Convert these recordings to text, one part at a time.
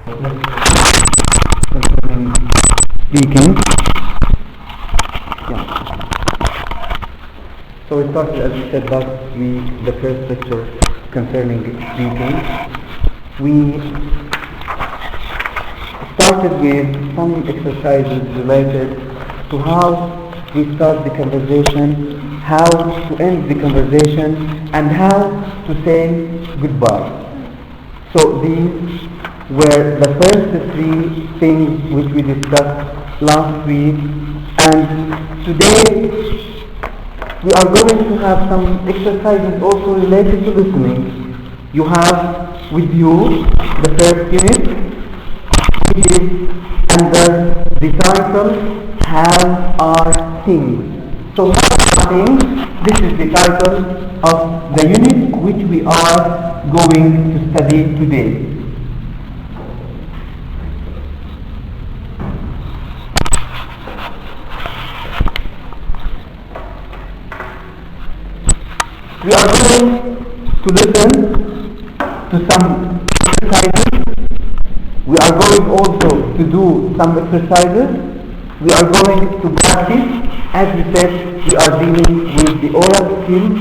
concerning speaking. Yeah. So we started, as we said last week, the first lecture concerning speaking. We started with some exercises related to how we start the conversation, how to end the conversation, and how to say goodbye. So these were the first three things which we discussed last week, and today we are going to have some exercises also related to listening. You have with you the first unit, which is under the title How Are Things. So how are things? This is the title of the unit which we are going to study today. We are going to listen to some exercises. We are going also to do some exercises. We are going to practice. As we said, we are dealing with the oral skills.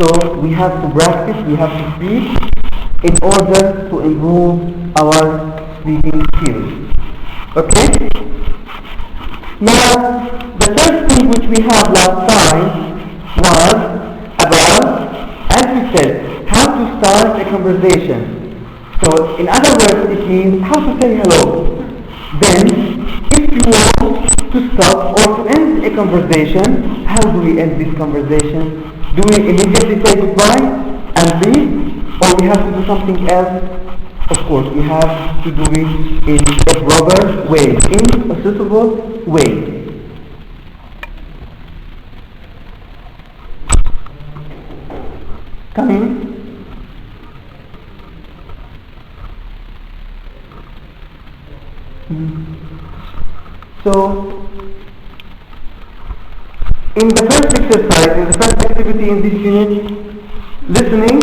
So we have to practice, we have to speak in order to improve our speaking skills. Okay? Now, the first thing which we had last time was about, as we said, how to start a conversation. So in other words, it means how to say hello. Then, if you want to stop or to end a conversation, how do we end this conversation? Do we immediately say goodbye and leave, or we have to do something else? Of course, we have to do it in a proper way, in a suitable way. Coming. So, in the first exercise, in the first activity in this unit, listening,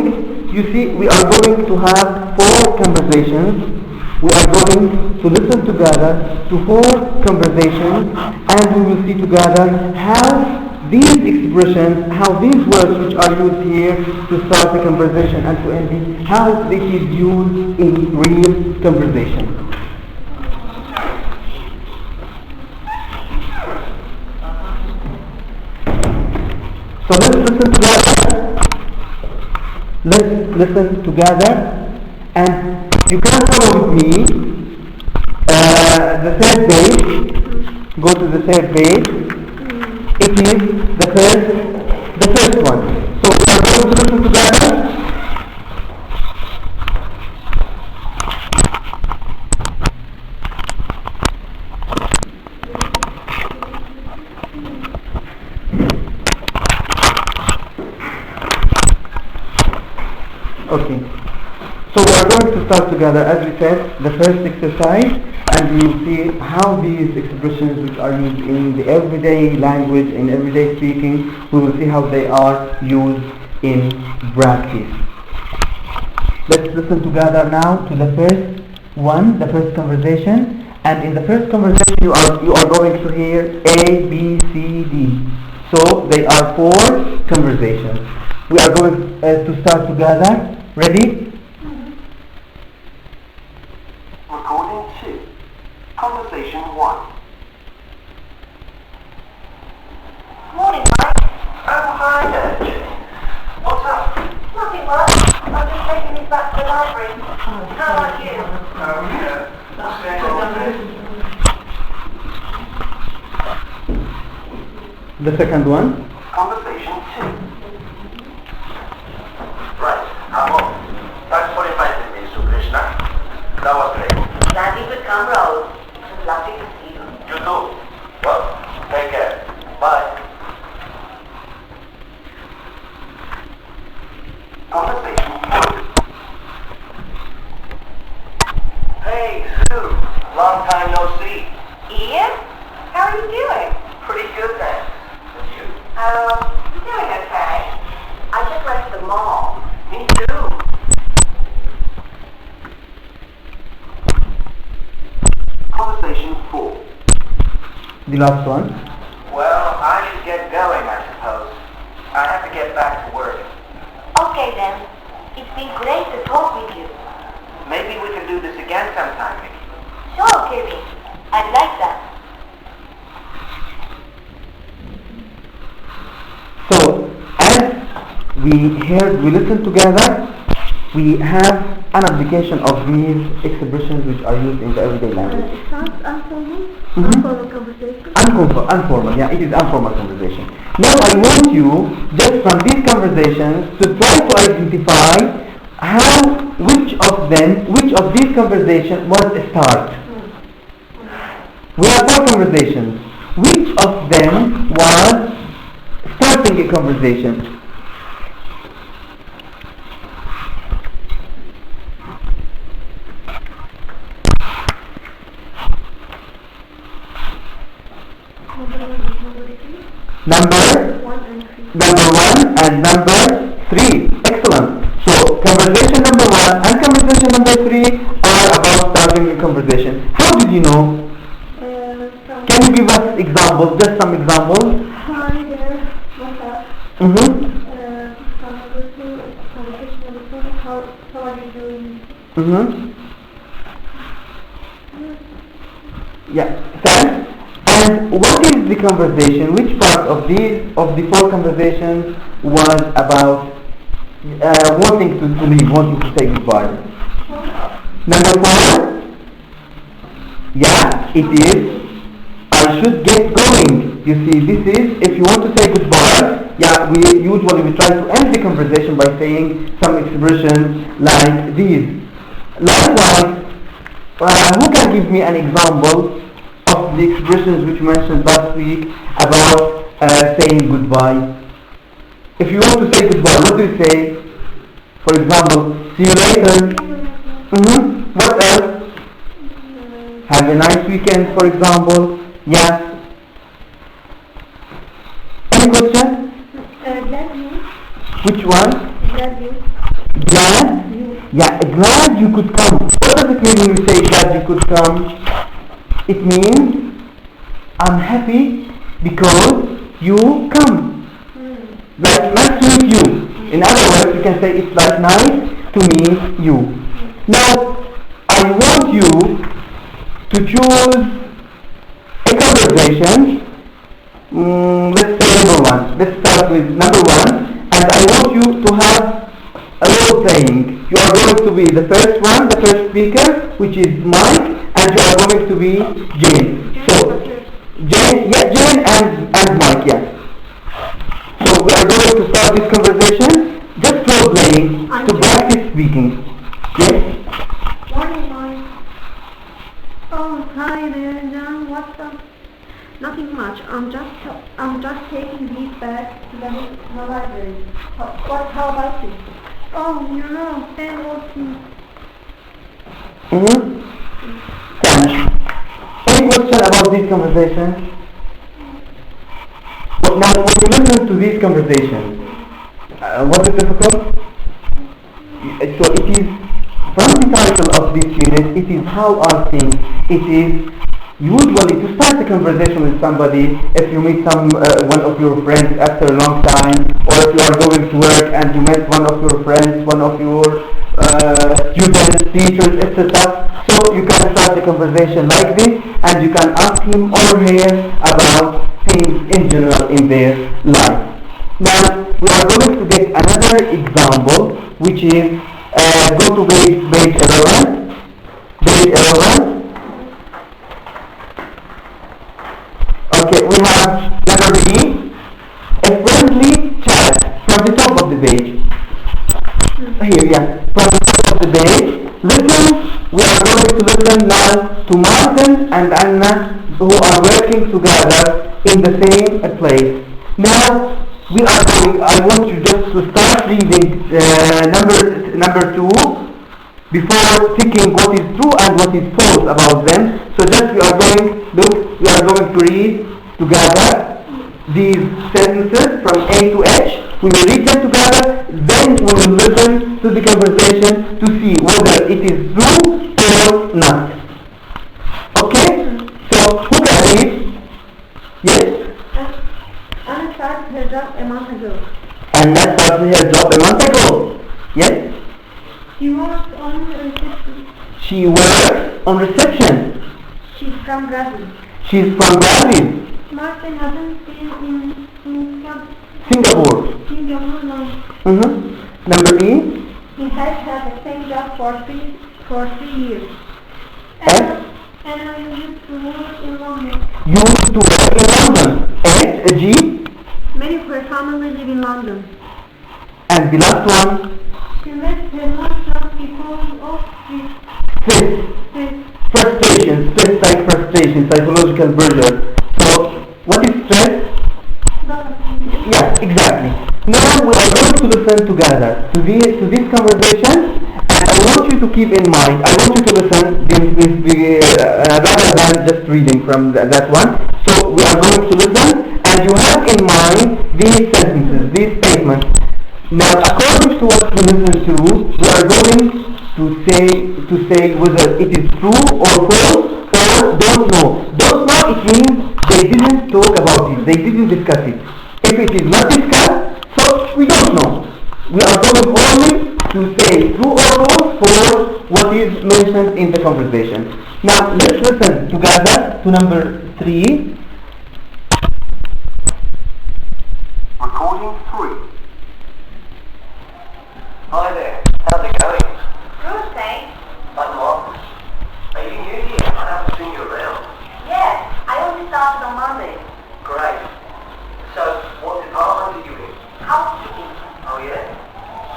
you see we are going to have 4 conversations. We are going to listen together to 4 conversations, and we will see together how these expressions, how these words which are used here to start the conversation and to end it, how they is used in real conversation. So let's listen together. Let's listen together, and you can follow with me. The third page. Go to the third page. It is the first one. So we are going to listen together. Okay. So we are going to start together, as we said, the first exercise, and we will see how these expressions which are used in the everyday language, in everyday speaking, we will see how they are used in practice. Let's listen together now to the first one, the first conversation. And in the first conversation you are going to hear A, B, C, D. So they are 4 conversations. We are going to start together. Ready? Recording 2. Conversation 1. Morning, Mike. Oh, hi there, Jenny. What's up? Nothing much. I'm just taking this back to the library. How are you? Oh, yeah. Same old thing. The second one. Conversation 2. Right, hello. Thanks for inviting me, Sukrishna. That was great. Glad you could come, Rose. It was lovely to see you. You too. Well, take care. Bye. Conversation 2. Hey, Sue. Long time no see. Ian? How are you doing? Pretty good, thanks. And you? I'm doing okay. I just went to the mall. Me too. The last one. Well, I should get going, I suppose. I have to get back to work. Okay then. It's been great to talk with you. Maybe we can do this again sometime, Mickey. Sure, Kevin. I'd like that. So, as we listened together, we have an application of these expressions which are used in the everyday language. It sounds informal. Mhm. Informal conversation. Informal, yeah, it is informal conversation. Now I want you, just from these conversations, to try to identify which of these conversations was a start. We have 4 conversations. Which of them was starting a conversation? Number 1 and number 3. Excellent. So conversation number 1 and conversation number 3 are about starting a conversation. How did you know? Can you give us examples? Just some examples. Hi there. What's up? Mm-hmm. How are you doing? Mm-hmm. Yeah. Thanks. And what is the conversation? Which part of the 4 conversations was about wanting to leave, wanting to say goodbye? Number 4? Yeah, it is. I should get going. You see, this is, if you want to say goodbye, yeah, we try to end the conversation by saying some expressions like these. Likewise, who can give me an example of the expressions which we mentioned last week about saying goodbye? If you want to say goodbye, what do you say? For example, see you later. Mm-hmm. What else? Have a nice weekend, for example. Yeah. Any question? Glad you. Which one? Glad you. Glad? You. Yeah, glad you could come. What does it mean when you say glad you could come? It means I'm happy because you come. Like nice to meet you. In other words, you can say it's like nice to meet you. Now, I want you to choose a conversation. Let's say number 1. Let's start with number 1. And I want you to have a role playing. You are going to be the first one, the first speaker, which is Mike, and you are going to be Jane. So, Jane and Mike, yeah. So we are going to start this conversation, just role playing, to practice speaking. Yes? Morning, Mike. Oh, hi there, John. What's up? Nothing much. I'm just taking these bags to the library. How about you? Oh, same old thing. Mm-hmm. Any question about this conversation? Now, when you listen to these conversations, what is difficult? So it is, from the title of this unit, it is how are things. It is usually to start a conversation with somebody, if you meet one of your friends after a long time, or if you are going to work and you met one of your friends, one of your students, teachers, etc. So you can start a conversation like this, and you can ask him or her about things in general in their life. Now we are going to get another example, which is go to page 11. Page 11. Okay, we have letter B, a friendly chat from the top of the page. Here, yeah, from the top of the page. Listen, we are going to listen now to Martin and Anna, who are working together in the same place. Now, I want you just to start reading number 2 before thinking what is true and what is false about them. So just we are going to read together these sentences from A to H. We will read them together, then we will listen to the conversation to see whether it is true or not. Okay? So who can read? works on reception. She works on reception. She's from Brazil. She's from Brazil. Martin hasn't been in Singapore. Singapore long. Number E. He has had the same job for three years. F. And I used to work in London. Used to work in London. H. G. Many of her family live in London. And the last one. She met her husband because of Stress. Frustration. Stress like frustration. Psychological pressure. So, what is stress? Yeah, exactly. Now we are going to listen together to this conversation, and I want you to keep in mind, I want you to listen rather than just reading from that one. So we are going to listen, and you have in mind these sentences, these statements. Now according to what we listen to, we are going to say whether it is true or false or don't know. Don't know, it means they didn't talk about it, they didn't discuss it. If it is not discussed, so we don't know. We are going only to say true or false for what is mentioned in the conversation. Now let's listen together to number 3. Recording 3. Hi there, how's it going? Good, thanks. I'm Martin. Are you new here? I haven't seen you around. Yes, I only started on Monday. Great. So, what department are you in? Housekeeping. Oh yeah?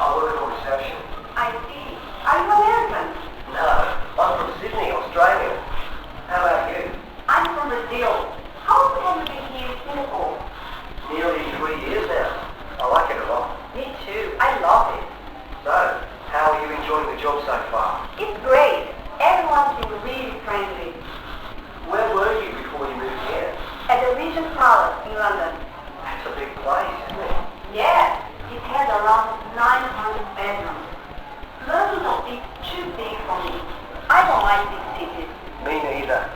I work on reception. I see. Are you American? No, I'm from Sydney, Australia. How about you? I'm from Brazil. How long have you been here in Singapore? Nearly 3 years now. I like it a lot. Me too. I love it. So, how are you enjoying the job so far? It's great. Everyone's been really friendly. Where were you before you moved here? At the Regent Palace in London. That's a big place, isn't it? Yes, it has around 900 bedrooms. London is too big for me. I don't like big cities. Me neither.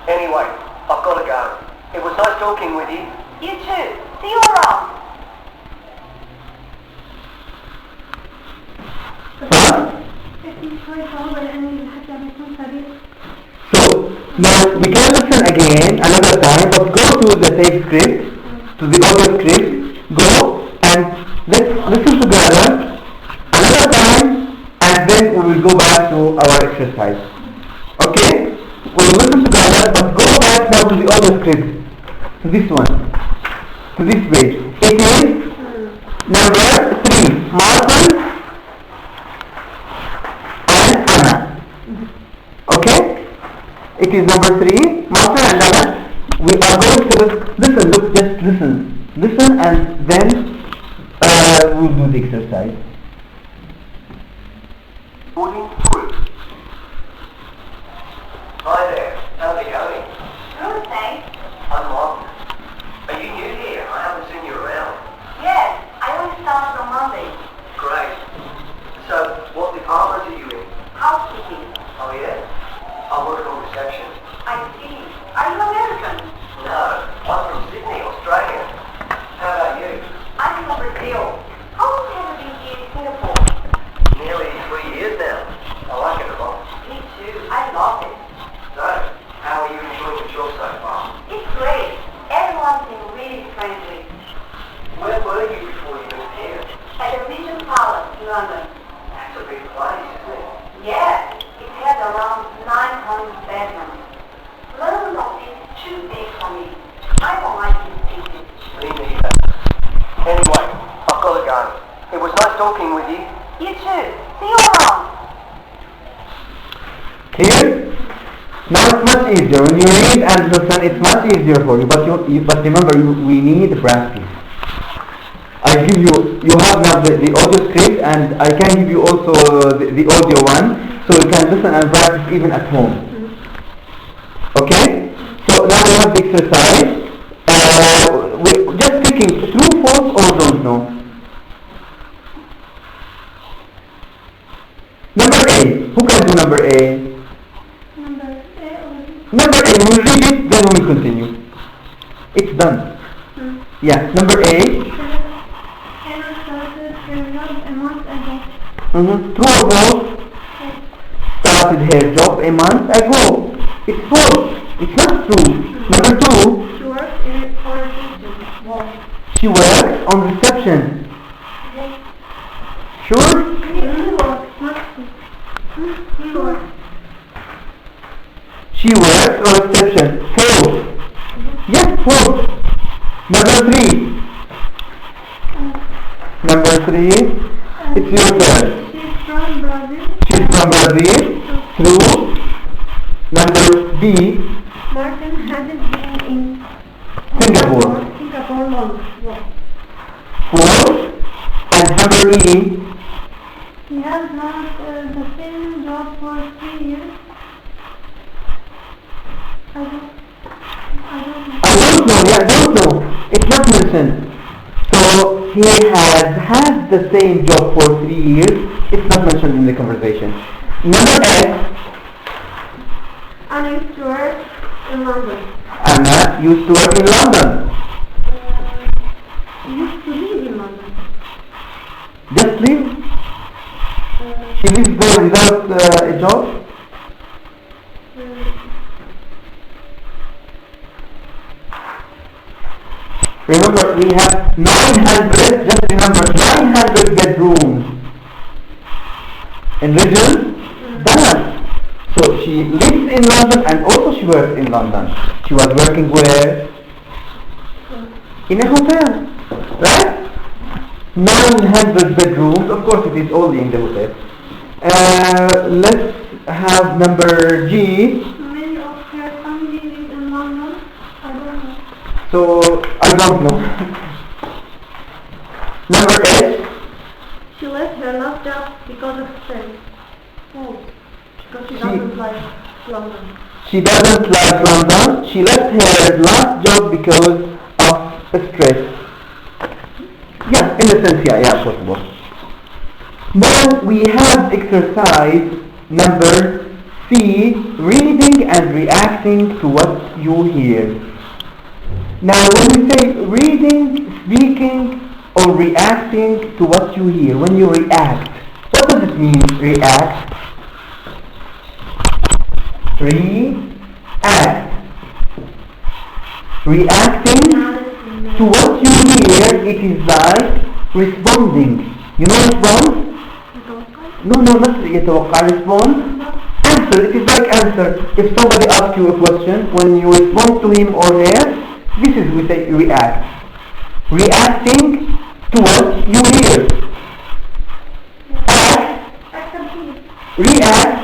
Anyway, I've got to go. It was nice talking with you. You too. See you around. So now we can listen again another time, but go to the tape script, to the audio script, go and let's listen together another time, and then we will go back to our exercise. Okay? We will listen together, but go back now to the audio script, to this one, to this page. It is number 3, Martin and Anna. Okay? It is number 3, Martin and Anna. We are going to listen, look, just listen. Listen, and then we'll do the exercise. Recording 3. Hi there, how's it going? Good, thanks. I'm Martin. Are you new here? I haven't seen you around. Yes, I only started on Monday. Great. So, what department are you in? Housekeeping. Oh yeah? I work on reception. I see. Are you American? No, I'm from Sydney, Australia. How about you? I'm from Brazil. How long have you been here in Singapore? Nearly 3 years now. I like it a lot. Me too. I love it. So, how are you enjoying the job so far? It's great. Everyone's been really friendly. Where were you before you moved here? At the Regent Palace in London. That's a big place, isn't it? Yes, it has around 900 bedrooms. London is too big for me. I don't like big cities. Me neither. Anyway, I've got to go. It was nice talking with you. You too. See you around. Clear? Now it's much easier. When you read and listen, it's much easier for you. But remember, we need practice. I give you have now the audio script, and I can give you also the audio one, so you can listen and practice even at home. Okay? So now we have the exercise. We're just picking true, false, or don't know. Number A. Who can do number A? Number A, we'll read it, then we'll continue. It's done. Yeah, number A. True or false? started her job a month ago. It's false. It's not true. Number 2. She works in a reception. Well, She works on reception. Sure? he works, not he works. She works on reception. False. Yes, false. Number 3. Number 3. It's your turn. She's from Brazil. She's from Brazil. True. Number B. Martin hasn't been in Singapore. Singapore long. Well, False. And number E. he has had the same job for 3 years. I don't know. I don't know. It's not mentioned. So he has had the same job for 3 years. It's not mentioned in the conversation. Number X. Anna used to work in London. Anna used to work in London. Used to live in London. Just live. She lives there without a job. Remember, we have 900, just remember, 900 bedrooms in region Dallas. So she lives in London and also she works in London. She was working where? In a hotel, right? 900 bedrooms, of course it is only in the hotel. Let's have number G. Many of her family live in London. I don't know. So, I don't know. Number H. She left her last job because of stress. Oh, because she doesn't like London. She doesn't like London. She left her last job because of stress. Yeah, in a sense, yeah, possible. Now we have exercise number C, reading and reacting to what you hear. Now when we say reading, speaking, or reacting to what you hear, when you react, what does it mean, react? React. Reacting to what you hear, it is like responding. You know respond? No, not يتوقع. Respond. Answer. It is like answer. If somebody asks you a question, when you respond to him or her, this is we say react. Reacting to what you hear. Act. React.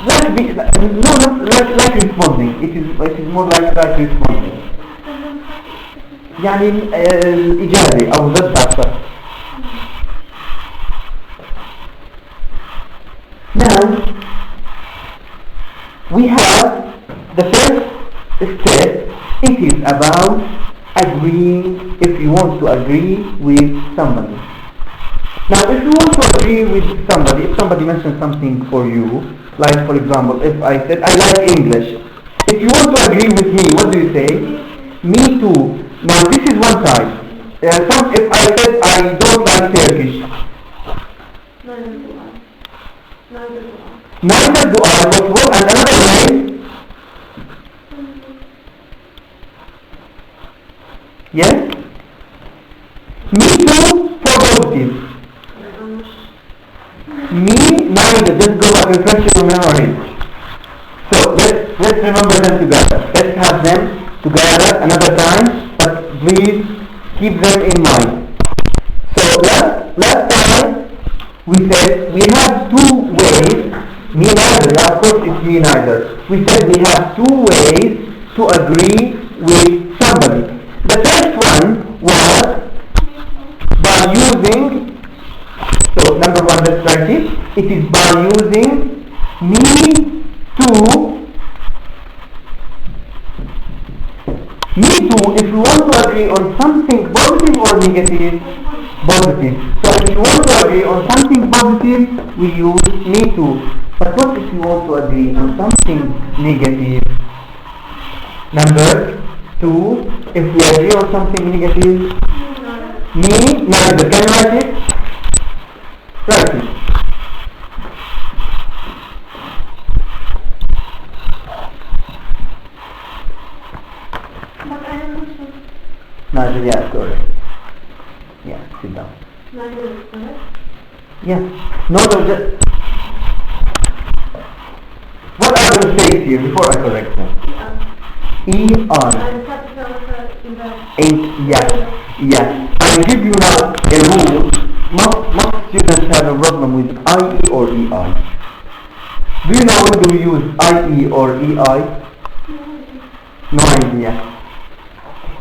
Like responding. It is more like responding. يعني الإجابة أو ضد أكثر. Now we have the first step. It is about agreeing, if you want to agree with somebody. Now if you want to agree with somebody, if somebody mentions something for you, like for example, if I said I like English, if you want to agree with me, what do you say? Me too. Now this is one side. If I said I don't like Turkish, neither do I. What? And another way? Yes? Me too for positive. Me neither. Just go back and refresh your memory. So let's remember them together. Let's have them together another time, but please keep them in mind. So last time we said we have two ways. Me neither. Of course it's me neither. We said we have two ways to agree with somebody. The first one was by using, so number one, let's write it. It is by using me too. Me too, if you want to agree on something positive or negative, positive. So if you want to agree on something positive, we use me too. But what if you want to agree on something negative? Number two, if we agree on something negative, me neither. Can you write it? Write it. No, what are the mistakes here before I correct them? ER. Yes. I will give you now a rule. Most students have a problem with IE or EI. Do you know whether we use IE or EI? No idea.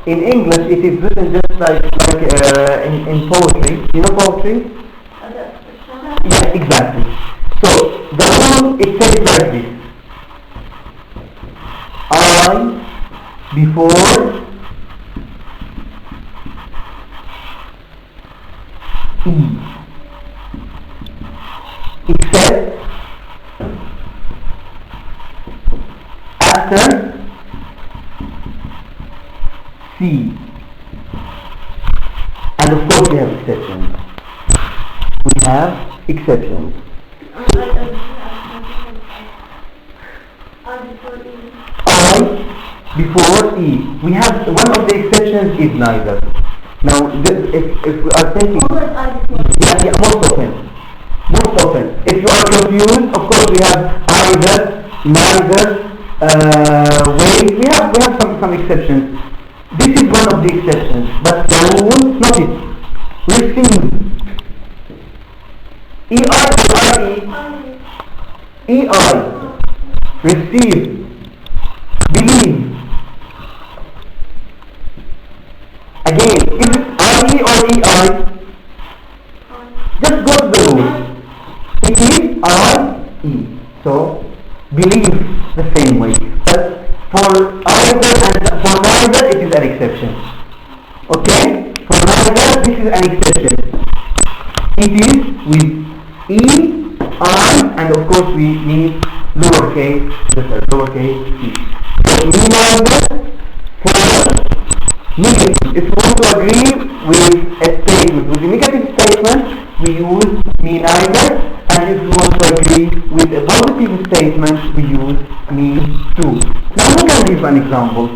In English, it is written just like in poetry. You know poetry? Yeah, exactly. So the rule, it says like this: I before E, except after C, and of course we have exceptions. We have exceptions. I before E. We have one of the exceptions is neither. Now, if we are taking most often. If you are confused, of course we have either, neither, wait. We have some exceptions. This is one of the exceptions, but the rule, not it. Receive. EI or IE? EI. Receive. Believe. Again, is it IE or EI? Just go to the rule. It is IE. So, believe the same way. But for either and for neither, it is an exception. Okay? For neither, this is an exception. It is with E, I, and of course we need lowercase e. So, neither for negative. If we want to agree with a statement, with a negative statement, we use me neither, and if we want to agree with a positive statement, we use me too. Now we can give an example.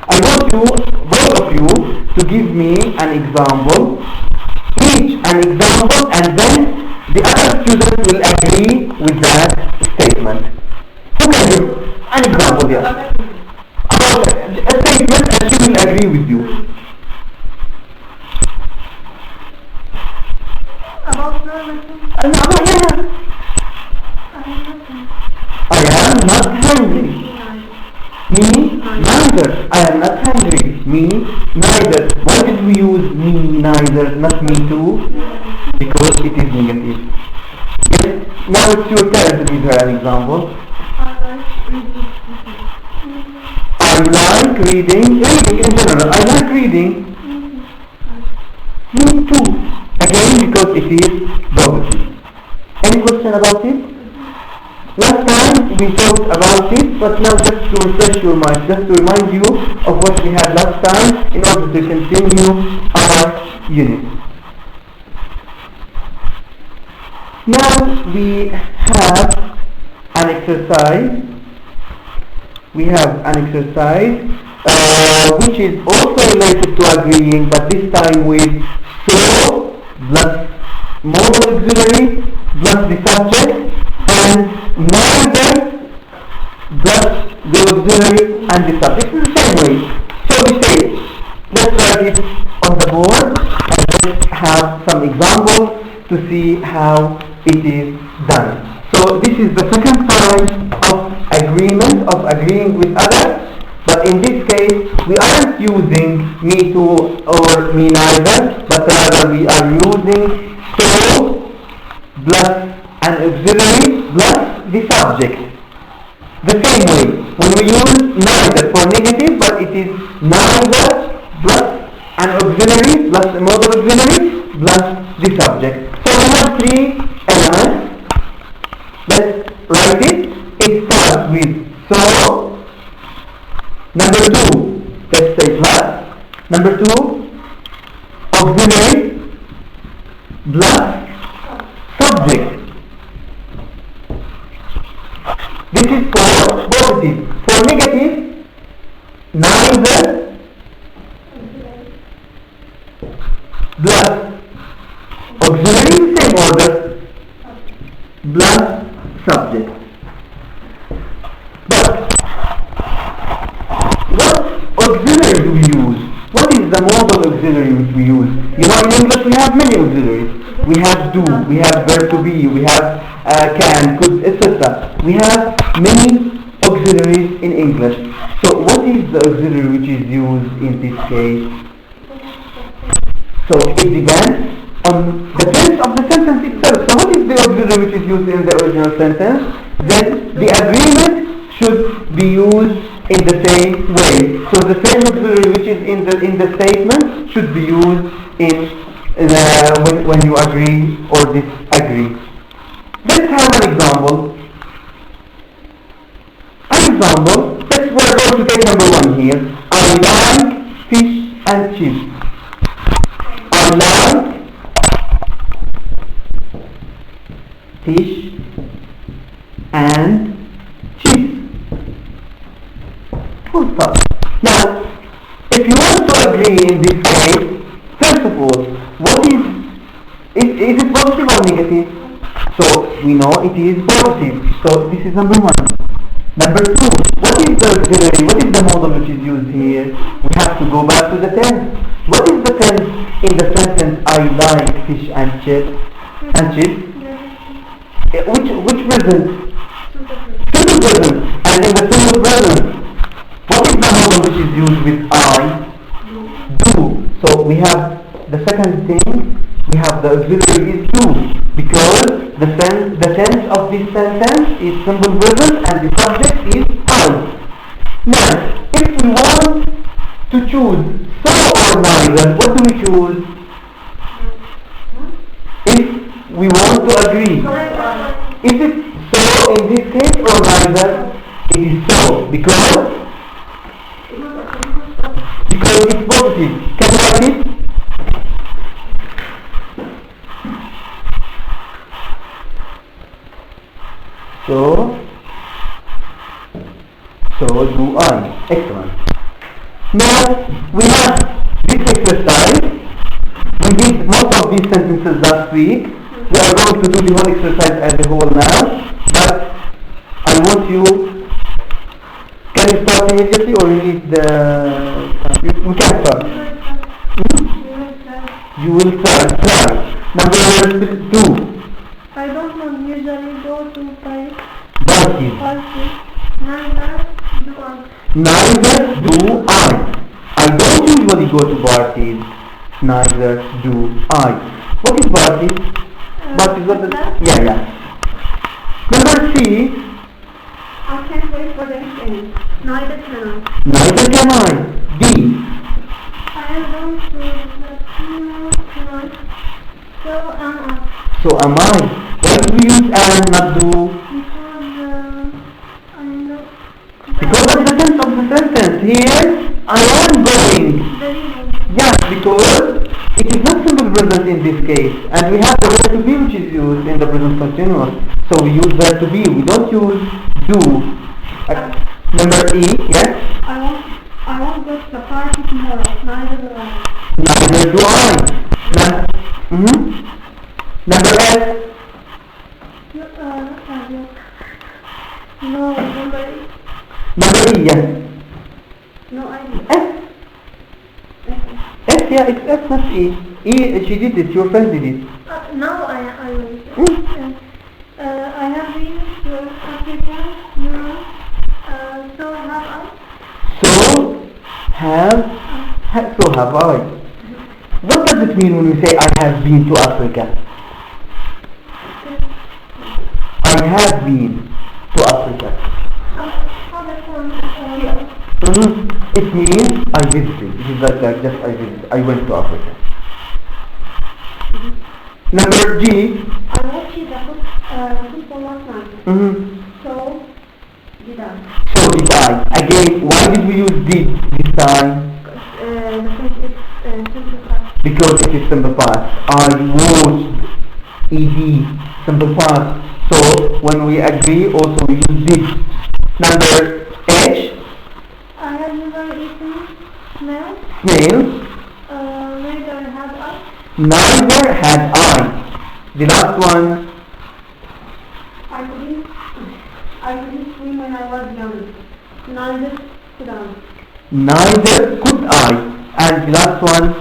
I want you, both of you, to give me an example, each an example, and then the other student will agree with that statement. Who can give an example here? About a statement and she will agree with you. About nervousness. I am not hungry. Me neither. I am not hungry. Me neither. Why did we use me neither, not me too? Because it is negative. Yes. Now it's your turn to give her an example. I like reading in general. I like reading. Me too. Again, because it is positive. Any question about it? Last time we talked about it, but now just to refresh your mind, just to remind you of what we had last time in order to continue our unit. Now we have an exercise. Which is also related to agreeing, but this time with so plus modal auxiliary plus the subject and neither plus the auxiliary and the subject in the same way. So we say, let's write it on the board and let's have some examples to see how it is done. So this is the second kind of agreement, of agreeing with others. But in this case, we aren't using me too or me neither, but rather we are using so plus an auxiliary plus the subject. The same way, when we use neither for negative, but it is neither plus an auxiliary plus a modal auxiliary plus the subject. So we have three elements. Let's write it. It starts with so. Number two, let's say plus. Number two, auxiliary plus subject. This is for positive. For negative, neither plus auxiliary, same order. plus subject. But what auxiliary do we use? What is the modal auxiliary which we use? You know, in English we have many auxiliaries. We have do, we have verb to be, we have can, could, etc. We have many auxiliaries in English. So what is the auxiliary which is used in this case? So it depends on the tense of the sentence itself. So what is the auxiliary which is used in the original sentence? Then the agreement should be used in the same way. So the same auxiliary which is in the statement should be used in when you agree or disagree. Let's have an example. We're going to take number 1 here. I like fish and chips. I like fish and chips. Full stop. Now, if you want to agree in this case, first of all, what is it positive or negative? So we know it is positive. So this is number 1. Number 2, what is the auxiliary? What is the modal which is used here? We have to go back to the tense. What is the tense in the sentence I like fish and chips? Which present? Simple present. And in the simple present, what is the modal which is used with I? Do. So we have the second thing, we have the auxiliary is do, because the tense of this sentence is simple present and the subject is I. Now, if we want to choose so or neither, what do we choose? If we want to agree, is it so in this case or neither? It is so, because it's positive. Can you write it? So do I. Excellent. Now we have this exercise. We did most of these sentences last week. We are going to do the whole exercise as a whole now. But I want you. Can you start immediately or you need we can start. You will try. Number 2. I don't know, usually go to parties. Neither do I. I don't usually go to parties. Neither do I. What is parties? Parties what is? Yeah. Number 3. I can't wait for the weekend. Neither can I. Neither can I. B. I am going to the cinema tonight. So am I. So am I. Why do we use and not do? Because of the tense of the sentence. Here, I am going. Yes, because it is not simple present in this case. And we have the verb to be which is used in the present continuous. So we use verb to be. We don't use do. Number E, yes? I won't go to the party tomorrow. Neither do I. Neither do I. Number S. No, number E. Number E, yes. No idea. S. S, yeah, it's S, not E. E, she did it, your friend did it. Now I will. I have been to Africa, Europe, so have I. So have I. What does it mean when we say I have been to Africa? I have been to Africa. It means I visited. It is like just I visited. I went to Africa. Number G. I watched the football last night. So did I. So did I. Again, why did we use did this time? Because it is simple past. I watched ed simple past. So when we agree, also we use did. Number H. I have never eaten snails. Snails. Neither have I. Neither had I. The last one. I couldn't swim when I was young. Neither could I. Neither could I. And the last one.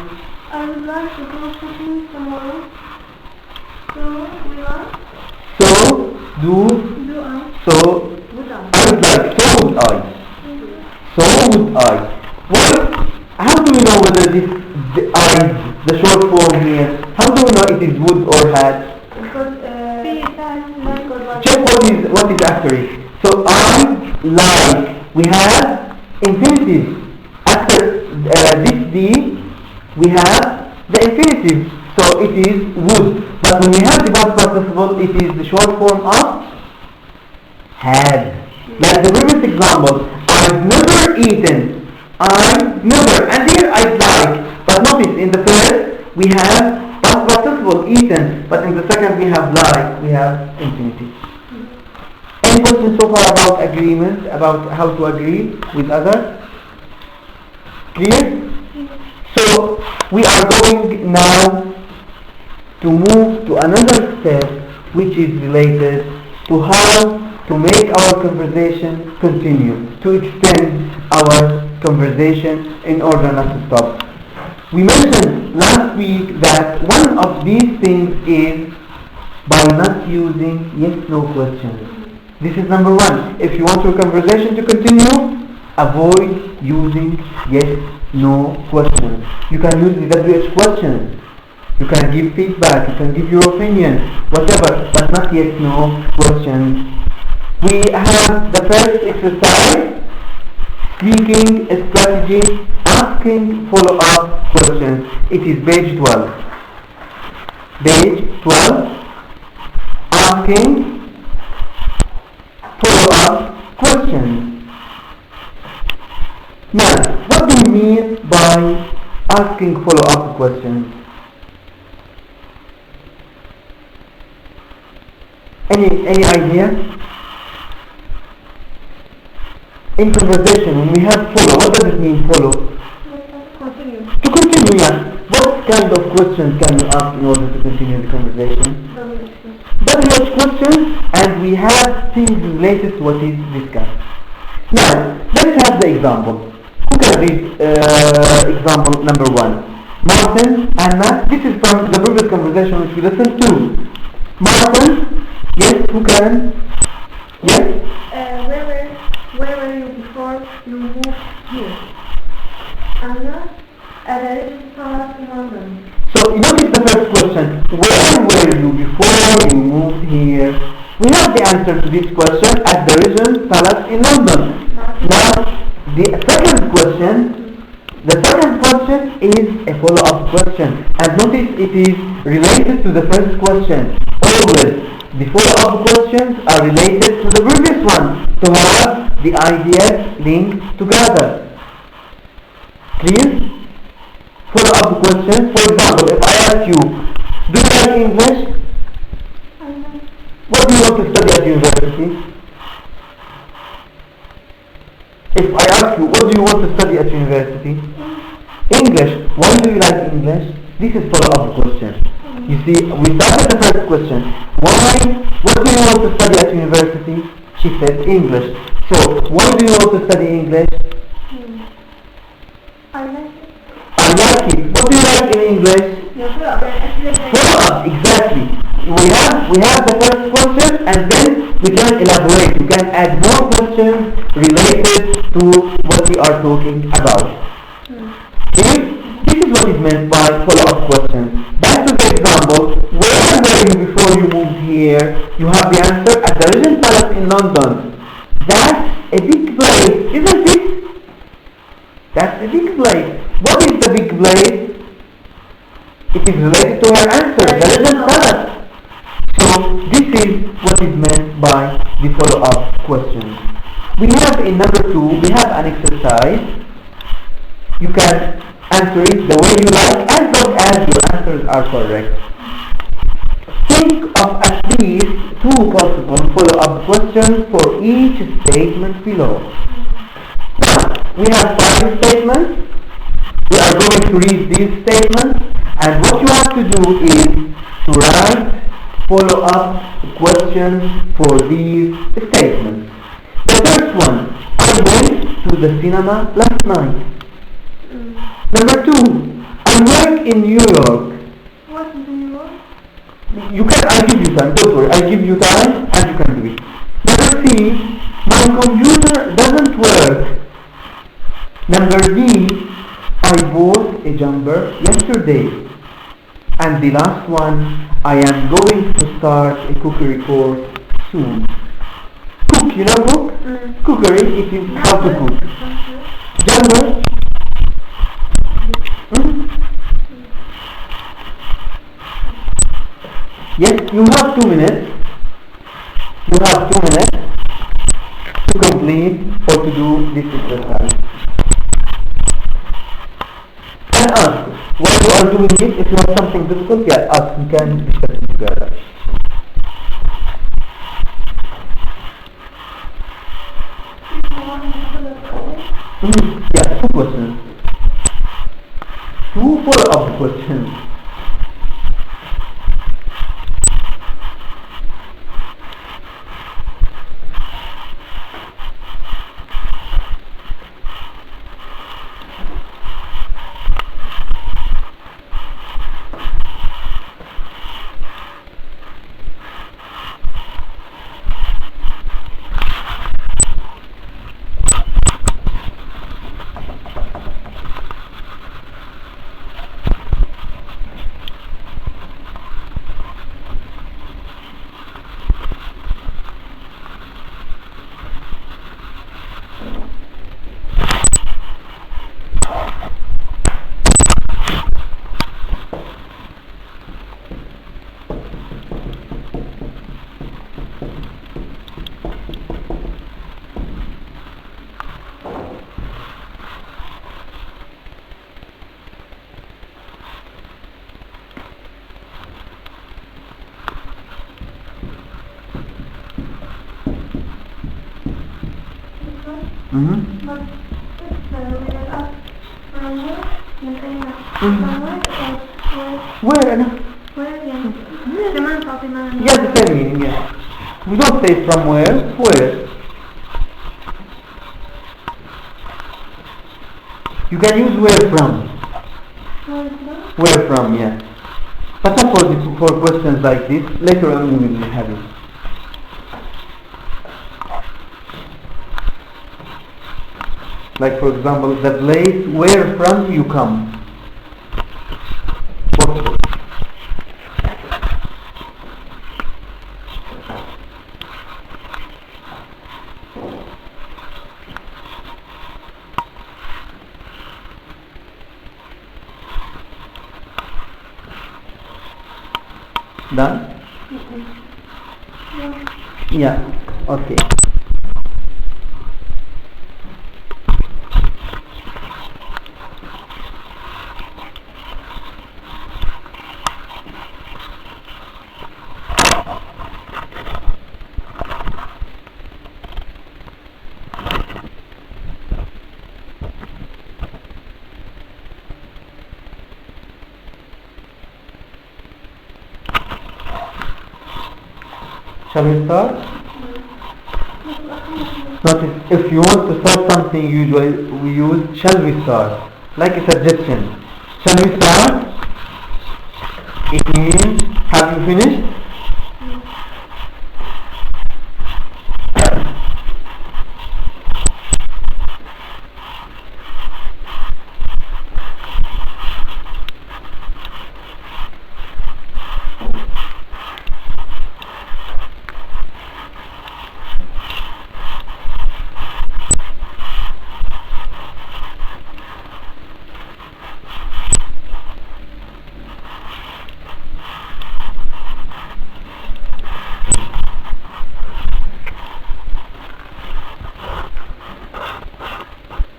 I would like to go shopping tomorrow. So will I? So do I? So Would I? I would like. So would I. So would I. Well, how do we know whether this the short form here? How do we know it is would or had? Because Check what is after it. So I like. We have infinitive. After this D, we have the infinitive. So it is would. But when we have the past participle, it is the short form of had. Like the previous example, I've never eaten. I've never. And here I'd like. But notice in the first we have past participle eaten. But in the second we have like. We have infinitive. Any questions so far about agreement? About how to agree with others? Clear? So we are going now to move to another step which is related to how to make our conversation continue, to extend our conversation in order not to stop. We mentioned last week that one of these things is by not using yes-no questions. This is number one. If you want your conversation to continue, avoid using yes-no questions. You can use the WH questions. You can give feedback, you can give your opinion, whatever, but not yes-no questions. We have the first exercise, speaking strategy, asking follow-up questions. It is page 12. Page 12, asking follow-up questions. Now, what do you mean by asking follow-up questions? Any idea? In conversation, when we have follow, what does it mean follow? Continue. To continue, yeah. What kind of questions can you ask in order to continue the conversation? WH questions, and we have things related to what is discussed. Now, let's have the example. Who can read example number 1? Martin, Anna. This is from the previous conversation which we listened to. Martin, yes, who can? Yes? Where were you before you moved here? Anna, there is a palace in London. So notice the first question. Where were you before you moved here? We have the answer to this question at the Regent Palace in London. Now, the second question is a follow-up question. And notice it is related to the first question. Always, the follow-up questions are related to the previous one to have the ideas linked together. Clear? Follow-up questions. For example, if I ask you, do you like English? What do you want to study at university? If I ask you, what do you want to study at university? English. Why do you like English? This is follow-up question. You see, we started the first question. Why? What do you want to study at university? She said English. So, why do you want to study English? I like it. I like it. What do you like in English? Follow-up, exactly. We have the first question, and then we can elaborate. We can add more questions related to what we are talking about. Okay? This is what is meant by follow-up questions. Back to the example. Where were you before you moved here? You have the answer at the Regent Palace in London. That's a big place, isn't it? That's a big place. What is the big place? It is related to her answer, the Regent Palace. So this is what is meant by the follow-up questions. We have in number 2, we have an exercise. You can answer it the way you like as long as your answers are correct. Think of at least 2 possible follow-up questions for each statement below. Now, we have 5 statements. We are going to read these statements, and what you have to do is to write follow-up questions for these statements. The first one, I went to the cinema last night. Number 2, I work in New York. What is New York? You can, I give you time, don't worry, I give you time and you can do it. Number C, my computer doesn't work. Number D, I bought a jumper yesterday. And the last one, I am going to start a cookery course soon. Cook, you know cook? Cookery, it is how to cook. Jumper? Yes, you have 2 minutes. You have 2 minutes to complete or to do this exercise. And ask, while you are doing it, if you have something difficult, yeah, ask, we can discuss it together. Yeah, 2 questions. 2 follow-up questions. Where? Yeah, the same meaning, yeah. We don't say from where, where. You can use where from. Where from, yeah. But not for questions like this. Later on we will have it. Like for example, the place where from you come. What? Done? Yeah. Okay. Shall we start? Notice, if you want to start something, usually we use shall we start, like a suggestion. Shall we start? It means, have you finished?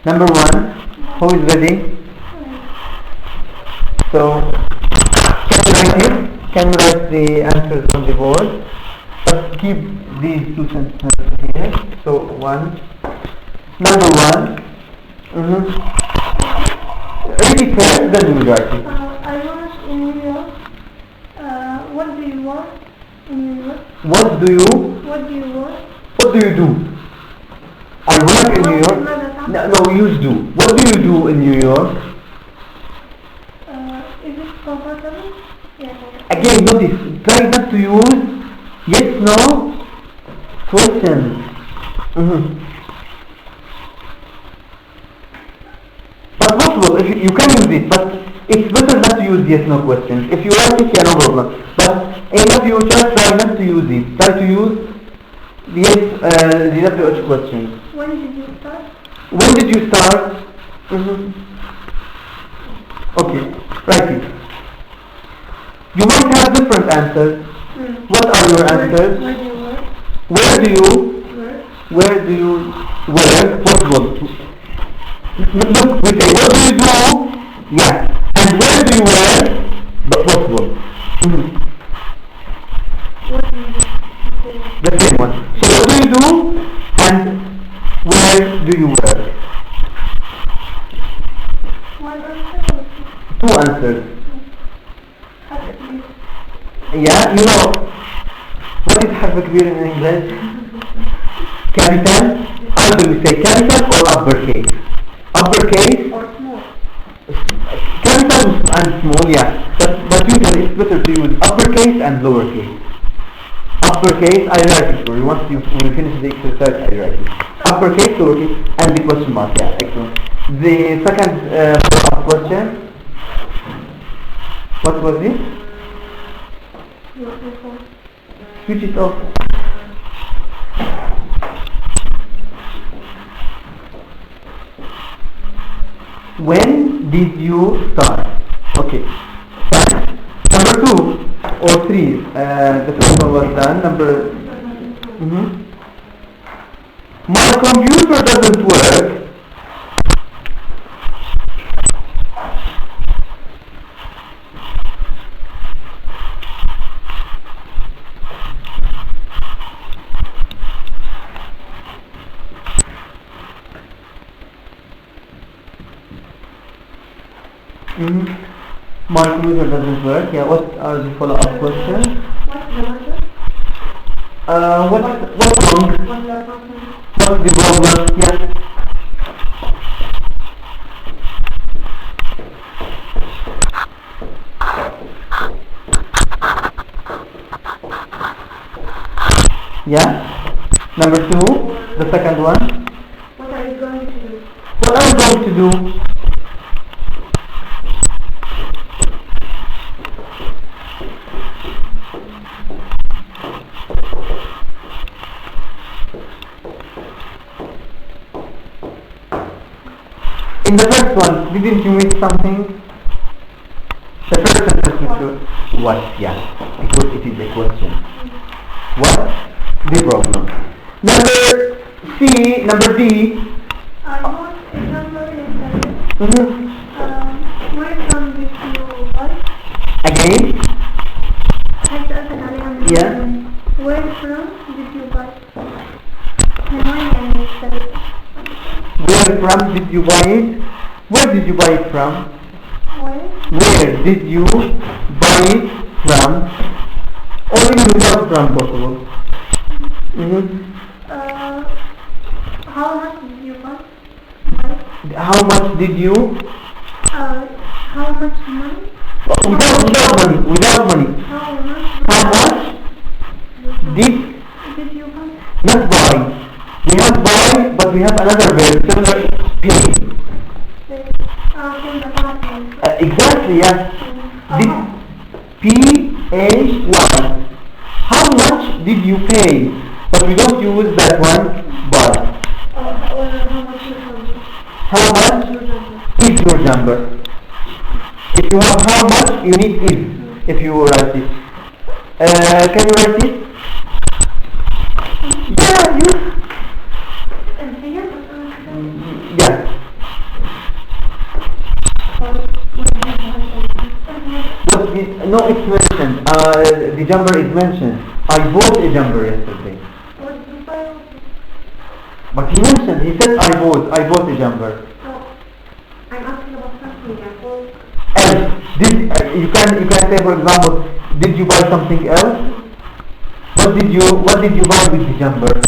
Number 1, who is ready? So, can you write it? Can you write the answers on the board? But keep these 2 sentences here. So, 1. Number 1. Read it first, then we will write it. I was in New York. What do you want? In New York. What do you What do you work? What do you do? I work in New York. No, you do. What do you do in New York? Is it comfortable? Yes. Again, notice, try not to use yes, no questions. But possible, if you can use it, but it's better not to use yes, no questions. If you want it, yeah, no problem. But in the future, try not to use it. Try to use yes, the WH questions. When did you start? When did you start? Okay, write it. You might have different answers. What are your answers? Where do you work? Where do you Work. Where do you work? Possible. Look, we say, what do you do? Yeah. And where do you work? But possible. What do you do? The same one. So what do you do? And where do you work? One answer. Two answers. Okay. Yeah, you know, what is حرف كبير in English? Capital? Either we say capital or uppercase. Uppercase? Or small. Capital and small, yeah. But usually it's better to use uppercase and lowercase. Uppercase, I write it for you. Once you finish the exercise, I write it. Uppercase, lowercase, and the question mark, yeah, excellent. The second follow-up question. What was it? Switch it off. When did you start? Okay. Number 2 or 3. The first one was done. Number. My computer doesn't work. My computer doesn't work. Yeah, what are the follow-up questions? What's the matter? What's wrong? What's the problem? What's the problem? Yeah. Yeah. Number 2, the second one. What are you going to do? What are you going to do? In the first one, didn't you miss something? The first sentence is what? Yeah, because it is a question. What? The problem. Number D. I want a number in where from did you buy? Again? Yeah. Where from did you buy? Where from did you buy it? Where did you buy it from? Where did you buy it from? Only without from possible. How much did you buy? How much did you? How much money? Without money. How much did you buy? not buy? We have buy, but we have another verb, similar, pay. Exactly, yes. P-A-Y. How much did you pay? But we don't use that one, but. How much is your number? If you have how much, you need is. If you write it. Can you write it? Yeah, you. Yeah. No, it's mentioned. The jumper is mentioned. I bought a jumper yesterday. But he mentioned, he said I bought a jumper. I'm asking about something else. Else, you can say, for example, did you buy something else? What did you buy with the jumper?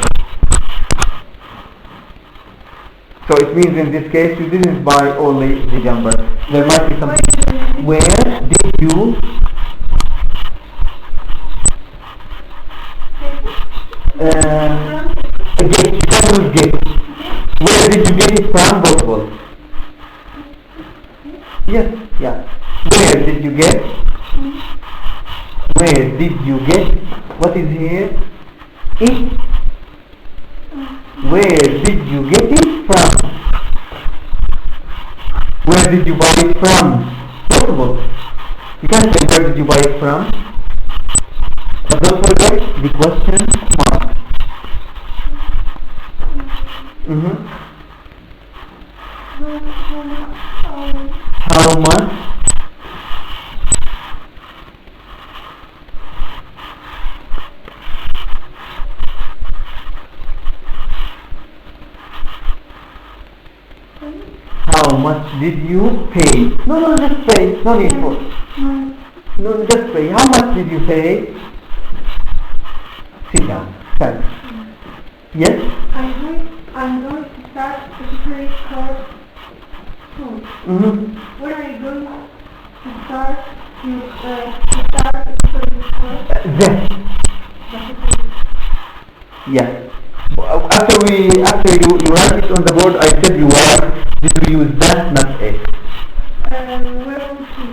So it means in this case you didn't buy only the jumper. There might be something. Where did you get? You can use get. Where did you get it from? Possible. Yes, yeah. Where did you get? Where did you get? What is here? It. Where did you get it from? Where did you buy it from? Possible. You can't say where did you buy it from. But don't forget the question mark. How much? How much did you pay? No, just pay. No need for. No, just pay. How much did you pay? Sit down. Thanks. Yes? I'm going to start the preparing course soon. When are you going to start the preparing course? Then. Yeah. After you write it on the board, I said you write. Did we use that, not a? Where will she?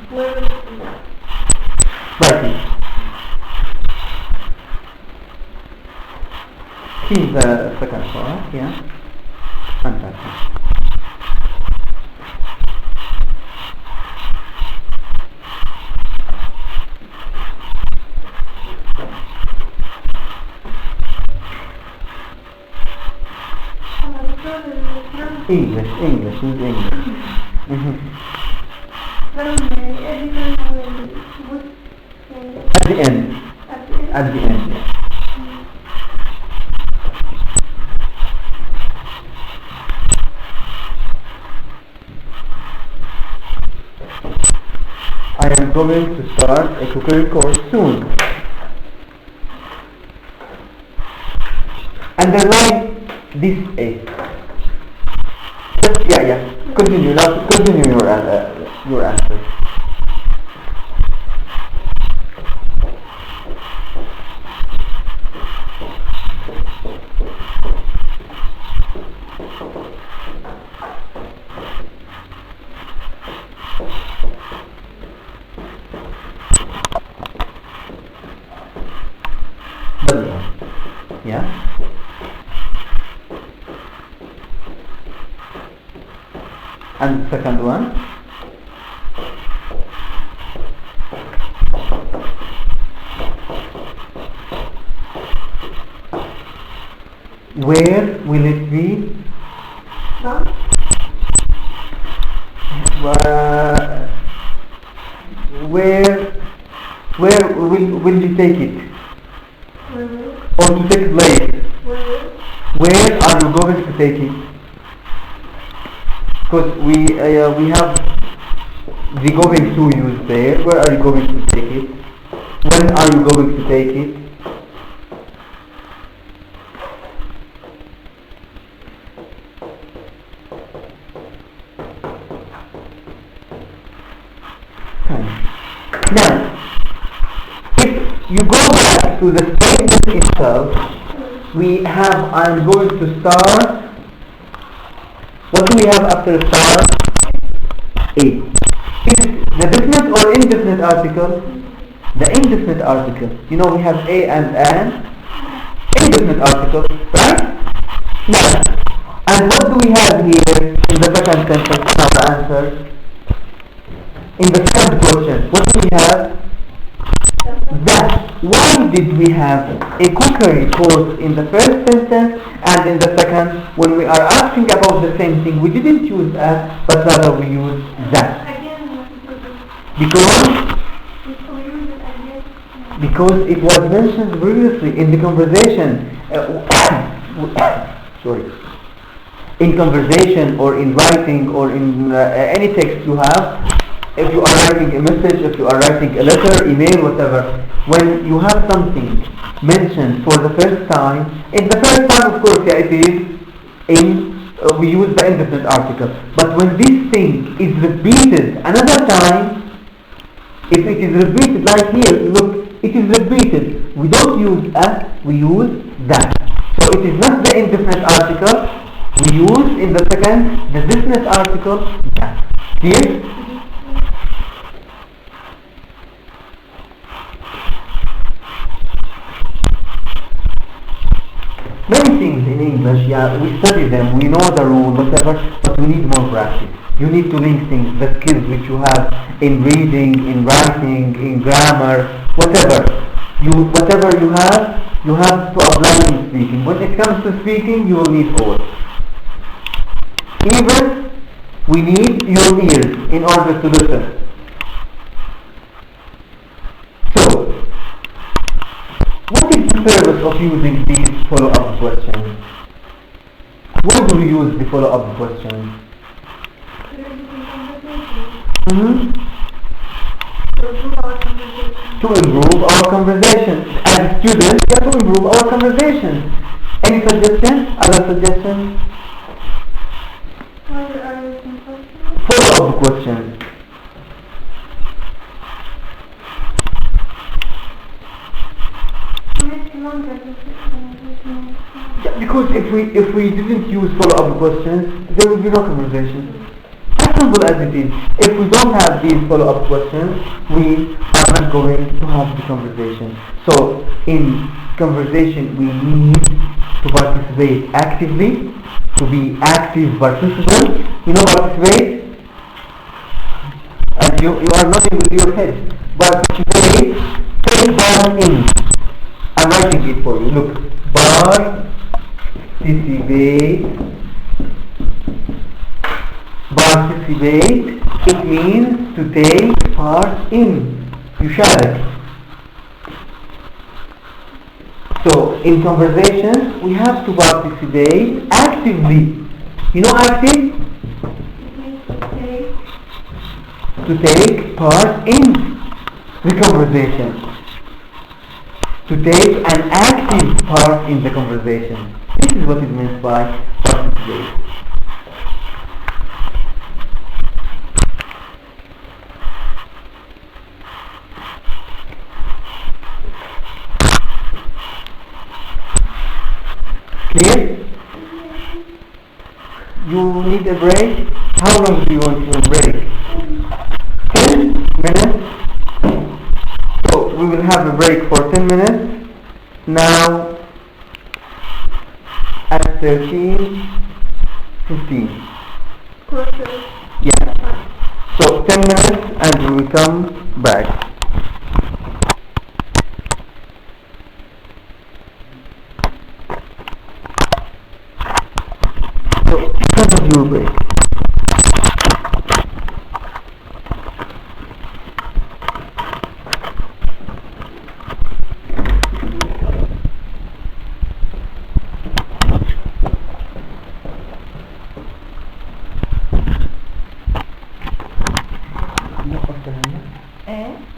Where will she? Right here. See the second part, yeah? Fantastic. English, use English. At the end. At the end, yeah. I am going to start a cookery course soon. Underline this A. Yeah. Continue. Now continue your answer. Yeah. And the second one, where will it be? Where will you take it? Or to take place? Where are you going to take it? Because we have the going to use there. Where are you going to take it? When are you going to take it? Now, if you go back to the statement itself, we have I'm going to start. What do we have after start? A. Is the definite or indefinite article? The indefinite article. You know we have a and an indefinite article, right? Now, and what do we have here in the second sentence? Now the answer. In the second question, what do we have? That. Why did we have a cookery course in the first sentence and in the second, when we are asking about the same thing, we didn't use a, but rather we used that? Because it was mentioned previously in the conversation. Sorry. In conversation or in writing or in any text you have, if you are writing a message, if you are writing a letter, email, whatever, when you have something mentioned for the first time, in the first time, of course, yeah, it is we use the indefinite article. But when this thing is repeated another time, if it is repeated, like here, look, it is repeated. We don't use a, we use that. So it is not the indefinite article. We use in the second the definite article that. Clear? Many things in English, yeah, we study them, we know the rule, whatever, but we need more practice. You need to link things, the skills which you have in reading, in writing, in grammar, whatever. Whatever you have to apply in speaking. When it comes to speaking, you will need all. Even we need your ears in order to listen. So, what is the purpose of using these follow-up questions? Why do we use the follow-up questions? To improve our conversation. As students, we have to improve our conversation. Any suggestions? Other suggestions? Follow-up questions. Yeah, because if we didn't use follow-up questions, there will be no conversation. As simple as it is. If we don't have these follow-up questions, we are not going to have the conversation. So in conversation, we need to participate actively, to be active participants. You know, participate, and you are nodding with your head. Participate, take part in. I'm writing it for you. Look, participate. Participate, it means to take part in. You share. So, in conversation, we have to participate actively. You know active? To take part in the conversation. To take an active part in the conversation. This is what it means by participate. Clear? You need a break? How long do you want your break? 10 minutes? So we will have a break for 10 minutes. Now at 13:15. Yeah. So 10 minutes and we will come back. Your break.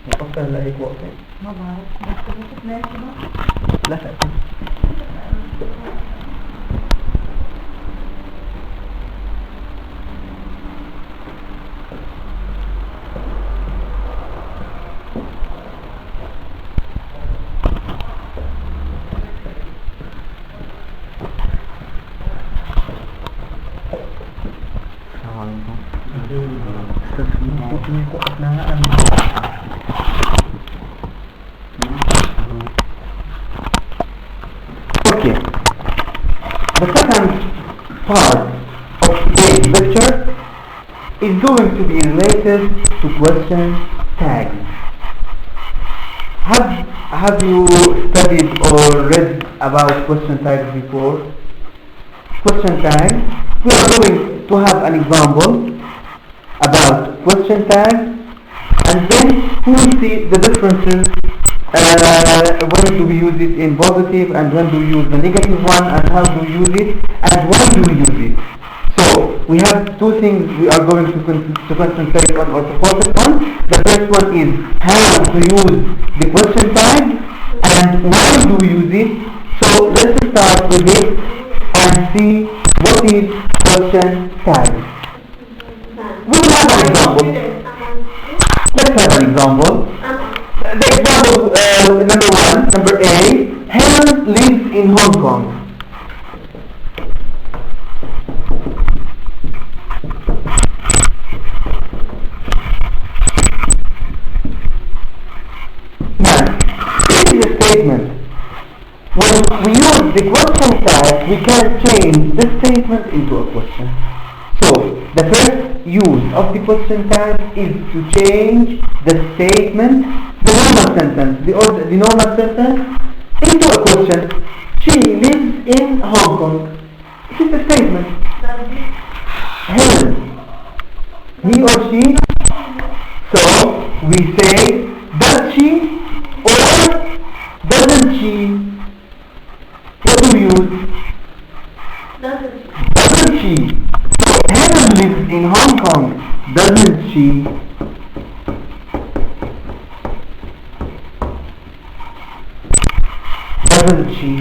نقفل لها هيك وقتين ما بعرف بس ماشي لا تأكل Okay. The second part of today's lecture is going to be related to question tags. Have you studied or read about question tags before? Question tags. We are going to have an example about question tags, and then we will see the differences. When do we use it in positive and when do we use the negative one, and how do we use it and why do we use it. So we have two things we are going to concentrate on or to focus on. The first one is how to use the question tag and why do we use it. So let's start with it and see what is question tag. We will have an example. Let's have an example. The example number one, number A, Helen lives in Hong Kong. Statement. When we use the question tag, we can change the statement into a question. So, the first use of the question tag is to change the statement, the normal sentence, the normal sentence into a question. She lives in Hong Kong. It is a statement. Helen, he or she. So, we say, does she or doesn't she? What do we use? Doesn't she? So Helen lives in Hong Kong. Doesn't she? Doesn't she?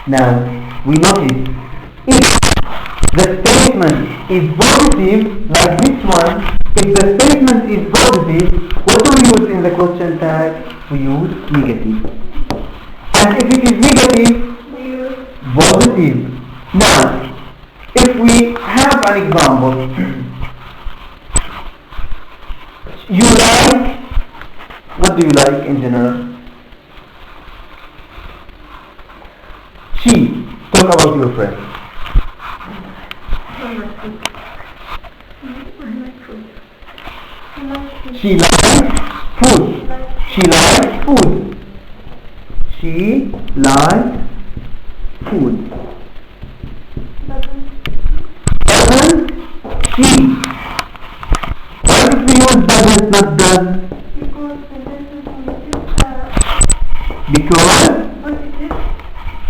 Now we notice if the statement is positive, like this one, if the statement is positive, what do we use in the question tag? We use negative. And if it is negative, we use positive. Now, if we have an example, you like, what do you like in general? She, talk about your friend. She likes food. She likes food. She likes food. Doesn't she? Why did we use doesn't, not does? Because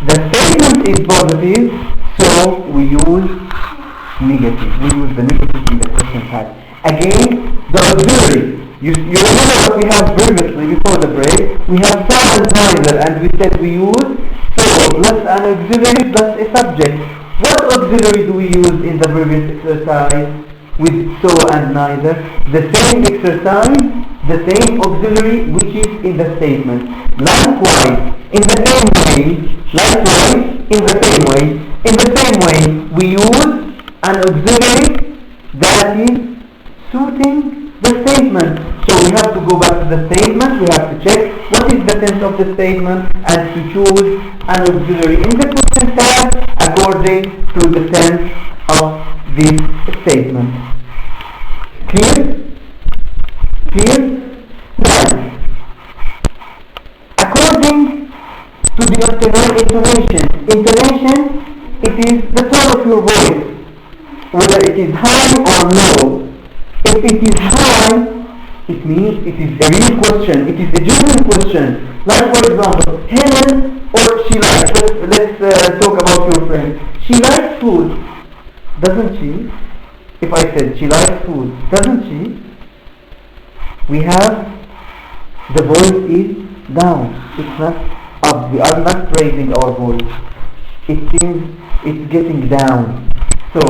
the statement is positive, so we use negative. We use the negative in the question tag. Again, the auxiliary. You remember what we have previously before the break? We have so and neither, and we said we use so plus an auxiliary plus a subject. What auxiliary do we use in the previous exercise with so and neither? The same exercise, the same auxiliary which is in the statement. Likewise, in the same way, we use an auxiliary that is suiting the statement. So we have to go back to the statement, we have to check what is the tense of the statement and to choose an auxiliary in the question tag according to the tense of this statement. Clear? Clear? Now, according to the intonation, it is the tone of your voice, whether it is high or low. If it is high, it means it is a real question, it is a genuine question. Like for example, Helen or she likes, let's talk about your friend. She likes food, doesn't she? If I said she likes food, doesn't she? We have, the voice is down, it's not up, we are not raising our voice. It seems it's getting down. So,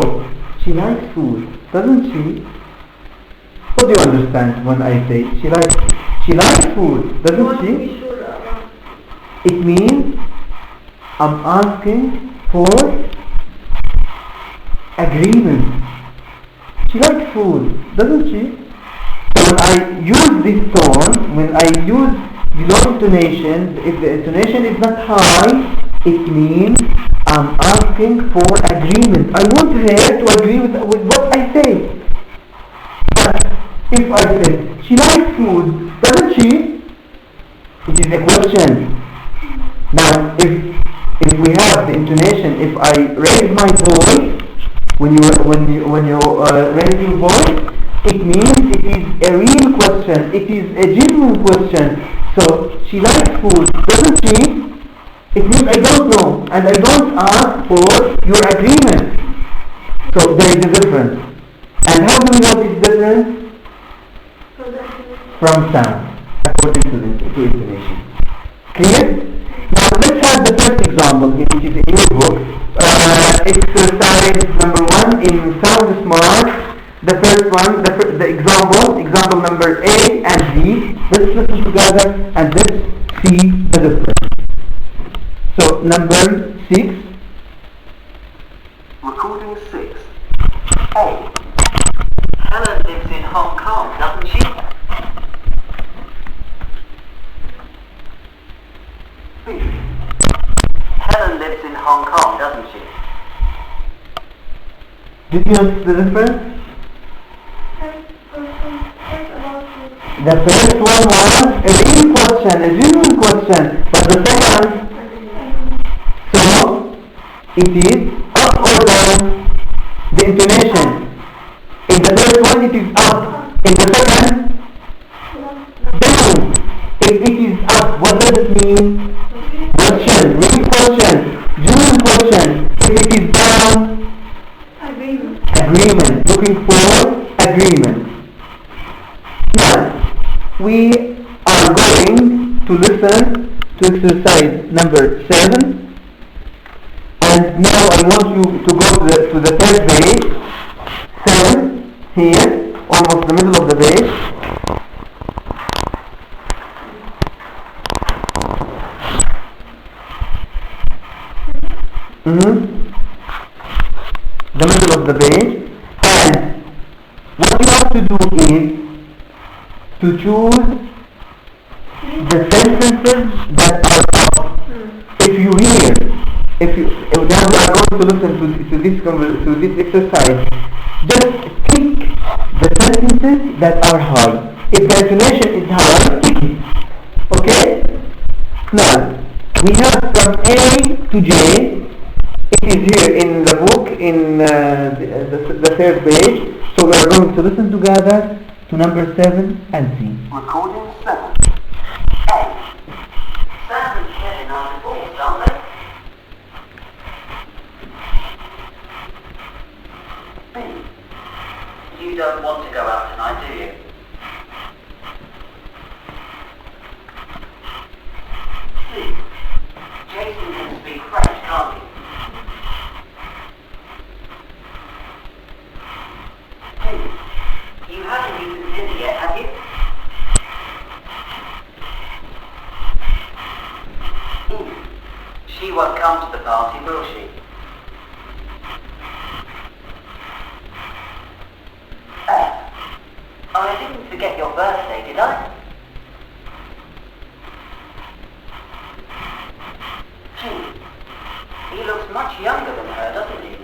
she likes food, doesn't she? What do you understand when I say she likes food, doesn't she? It means I'm asking for agreement. She likes food, doesn't she? So when I use this tone, when I use the low intonation, if the intonation is not high, it means I'm asking for agreement. I want her to agree with what I say. But if I say, she likes food, doesn't she? It is a question. Now, if we have the intonation, if I raise my voice, when you raise your voice, it means it is a real question. It is a genuine question. So, she likes food, doesn't she? It means I don't know, and I don't ask for your agreement. So there is a difference. And how do we know this difference? From sound, according to intonation. Clear? Now let's have the first example, which is in your book. Exercise number 1 in Sound Smart. The first one, the example number A and B. Let's listen together and let's see the difference. So number 6. Recording 6. A. Helen lives in Hong Kong, doesn't she? B. Helen lives in Hong Kong, doesn't she? Did you notice the difference? The first one was a real question, a genuine question, but the second, so it is up or down, the intonation. In the first one it is up, in the second, down. If it is up, what does it mean? Question, real question, genuine question. If it is down, agreement, looking for agreement. Now, we are going to listen to exercise number 7, and now I want you to go to the third page. 7, here, almost the middle of the page. The middle of the page, and what you have to do is to choose the sentences that are up. If you hear, now we are going to listen to this exercise, just pick the sentences that are high. If the intonation is high, pick it. Okay? Now, we have from A to J. It is here in the book, in the third page. So we are going to listen together to number 7 and C. Recording 7. A. Sam and Kevin are divorced, aren't they? B. You don't want to go out tonight, do you? C. Jason can speak French, can't he? D. You haven't eaten dinner yet, have you? E. She won't come to the party, will she? F. I didn't forget your birthday, did I? G. He looks much younger than her, doesn't he?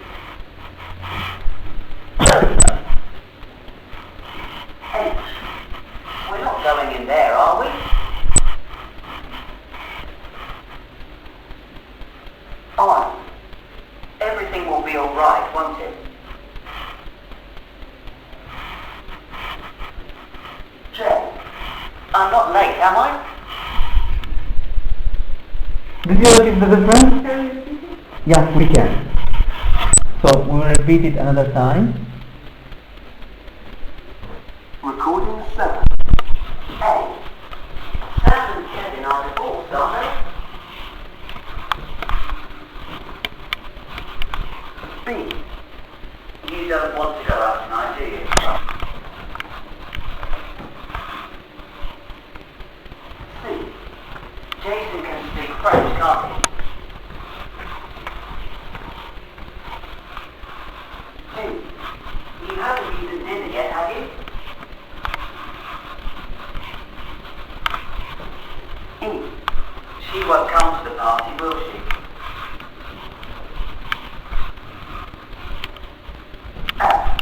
H. We're not going in there, are we? I. Everything will be alright, won't it? J. I'm not late, am I? Did you notice the difference? Yes, we can. So we will repeat it another time. Recording 7. A. Sam and Kevin are divorced, aren't they? B. You don't want to go out tonight, do you? C. Jason can speak French, can't he? D. You haven't eaten dinner yet, have you? E. She won't come to the party, will she? F.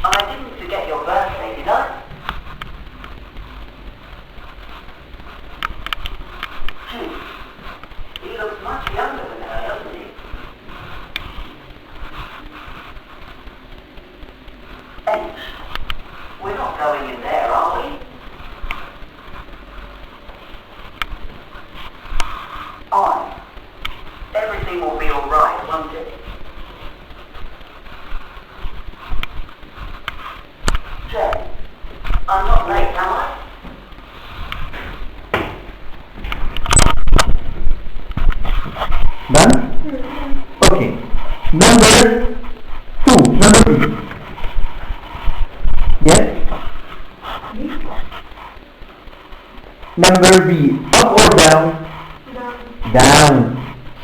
I didn't forget your birthday, did I? G. He looks much younger than her, doesn't he? H. We're not going in there, are we? I. everything will be alright, won't it? Jay, I'm not late, am I? Done? Okay. Number 2. Number B. Yes? Number B. Up or down? Down.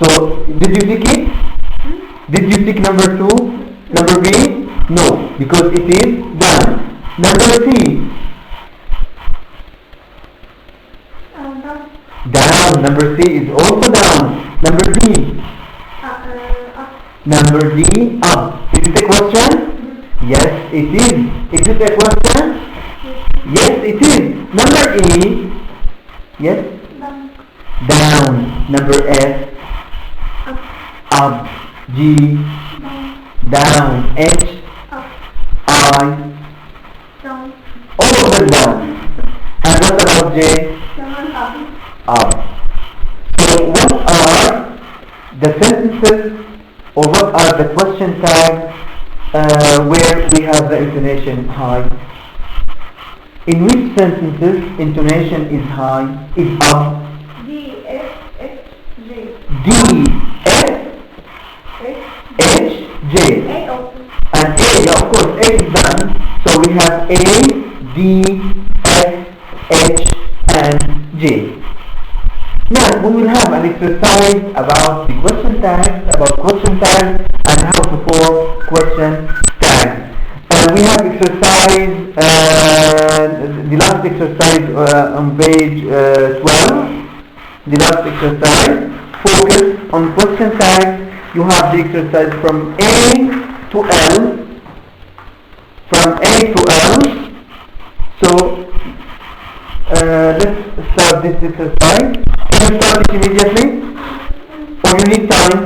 So, did you tick it? Did you tick number 2? Number B? No, because it is down. Number C. Down. Number C is also down. Number D. Number D, up. Is it a question? Yes, it is. Is it a question? Yes, it is. Number E. Yes? Down. Number S. Up. G. Down. H. I. All of them down. And what about J? Up. So what are the sentences or what are the question tags where we have the intonation high? In which sentences intonation is high, is up? D, F, H, J. D, F, H, J. A also. And A, yeah, of course, A is done. So we have A, D, F, H, and J. Now we will have an exercise about the question tags, and how to form question tags. We have exercise, the last exercise on page 12. The last exercise focus on question tags. You have the exercise from A to L. From A to L. So let's start this exercise. Can you start it immediately? Or you need time?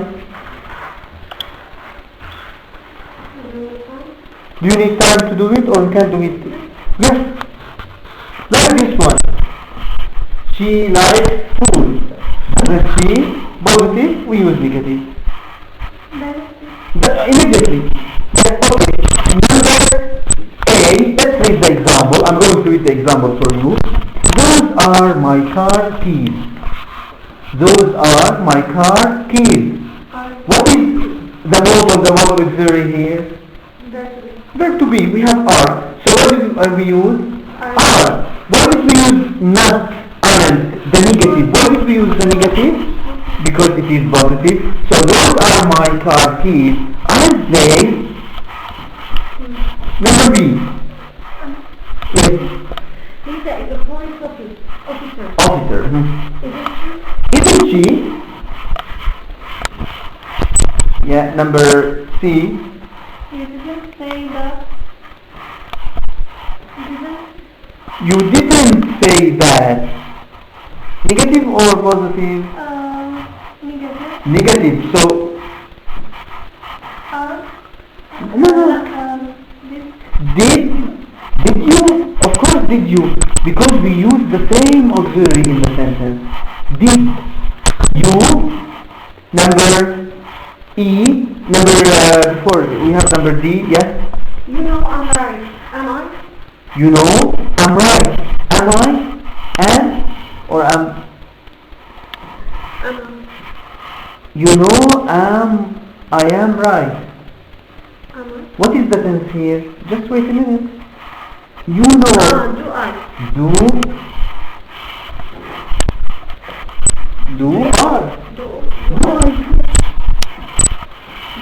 Do you need time to do it or you can do it? Yes. Like this one. She likes food. Doesn't she? Positive, we use negative. Immediately. Yes, okay. Number A, let's read the example. I'm going to read the example for you. Those are my car keys. Those are my car keys. What is the modal auxiliary here? Verb to be. We have are. So what did we use? Are. Why did we use not, aren't, the negative? Why did we use the negative? Because it is positive. So those are my car keys. Aren't they? Number B. Yes. Lisa is a police officer. Officer. Isn't she? Yeah, number C. You didn't say that. You didn't say that. Negative or positive? Negative. Negative. So, No. did you? Of course did you. Because we use the same auxiliary in the sentence. Did you? Number E. Number before we have number D. Yes. You know I'm right. Am I? You know I'm right. Am I? Am or am? You know I am right. What is the tense here? Just wait a minute. You know. Do I? Do are.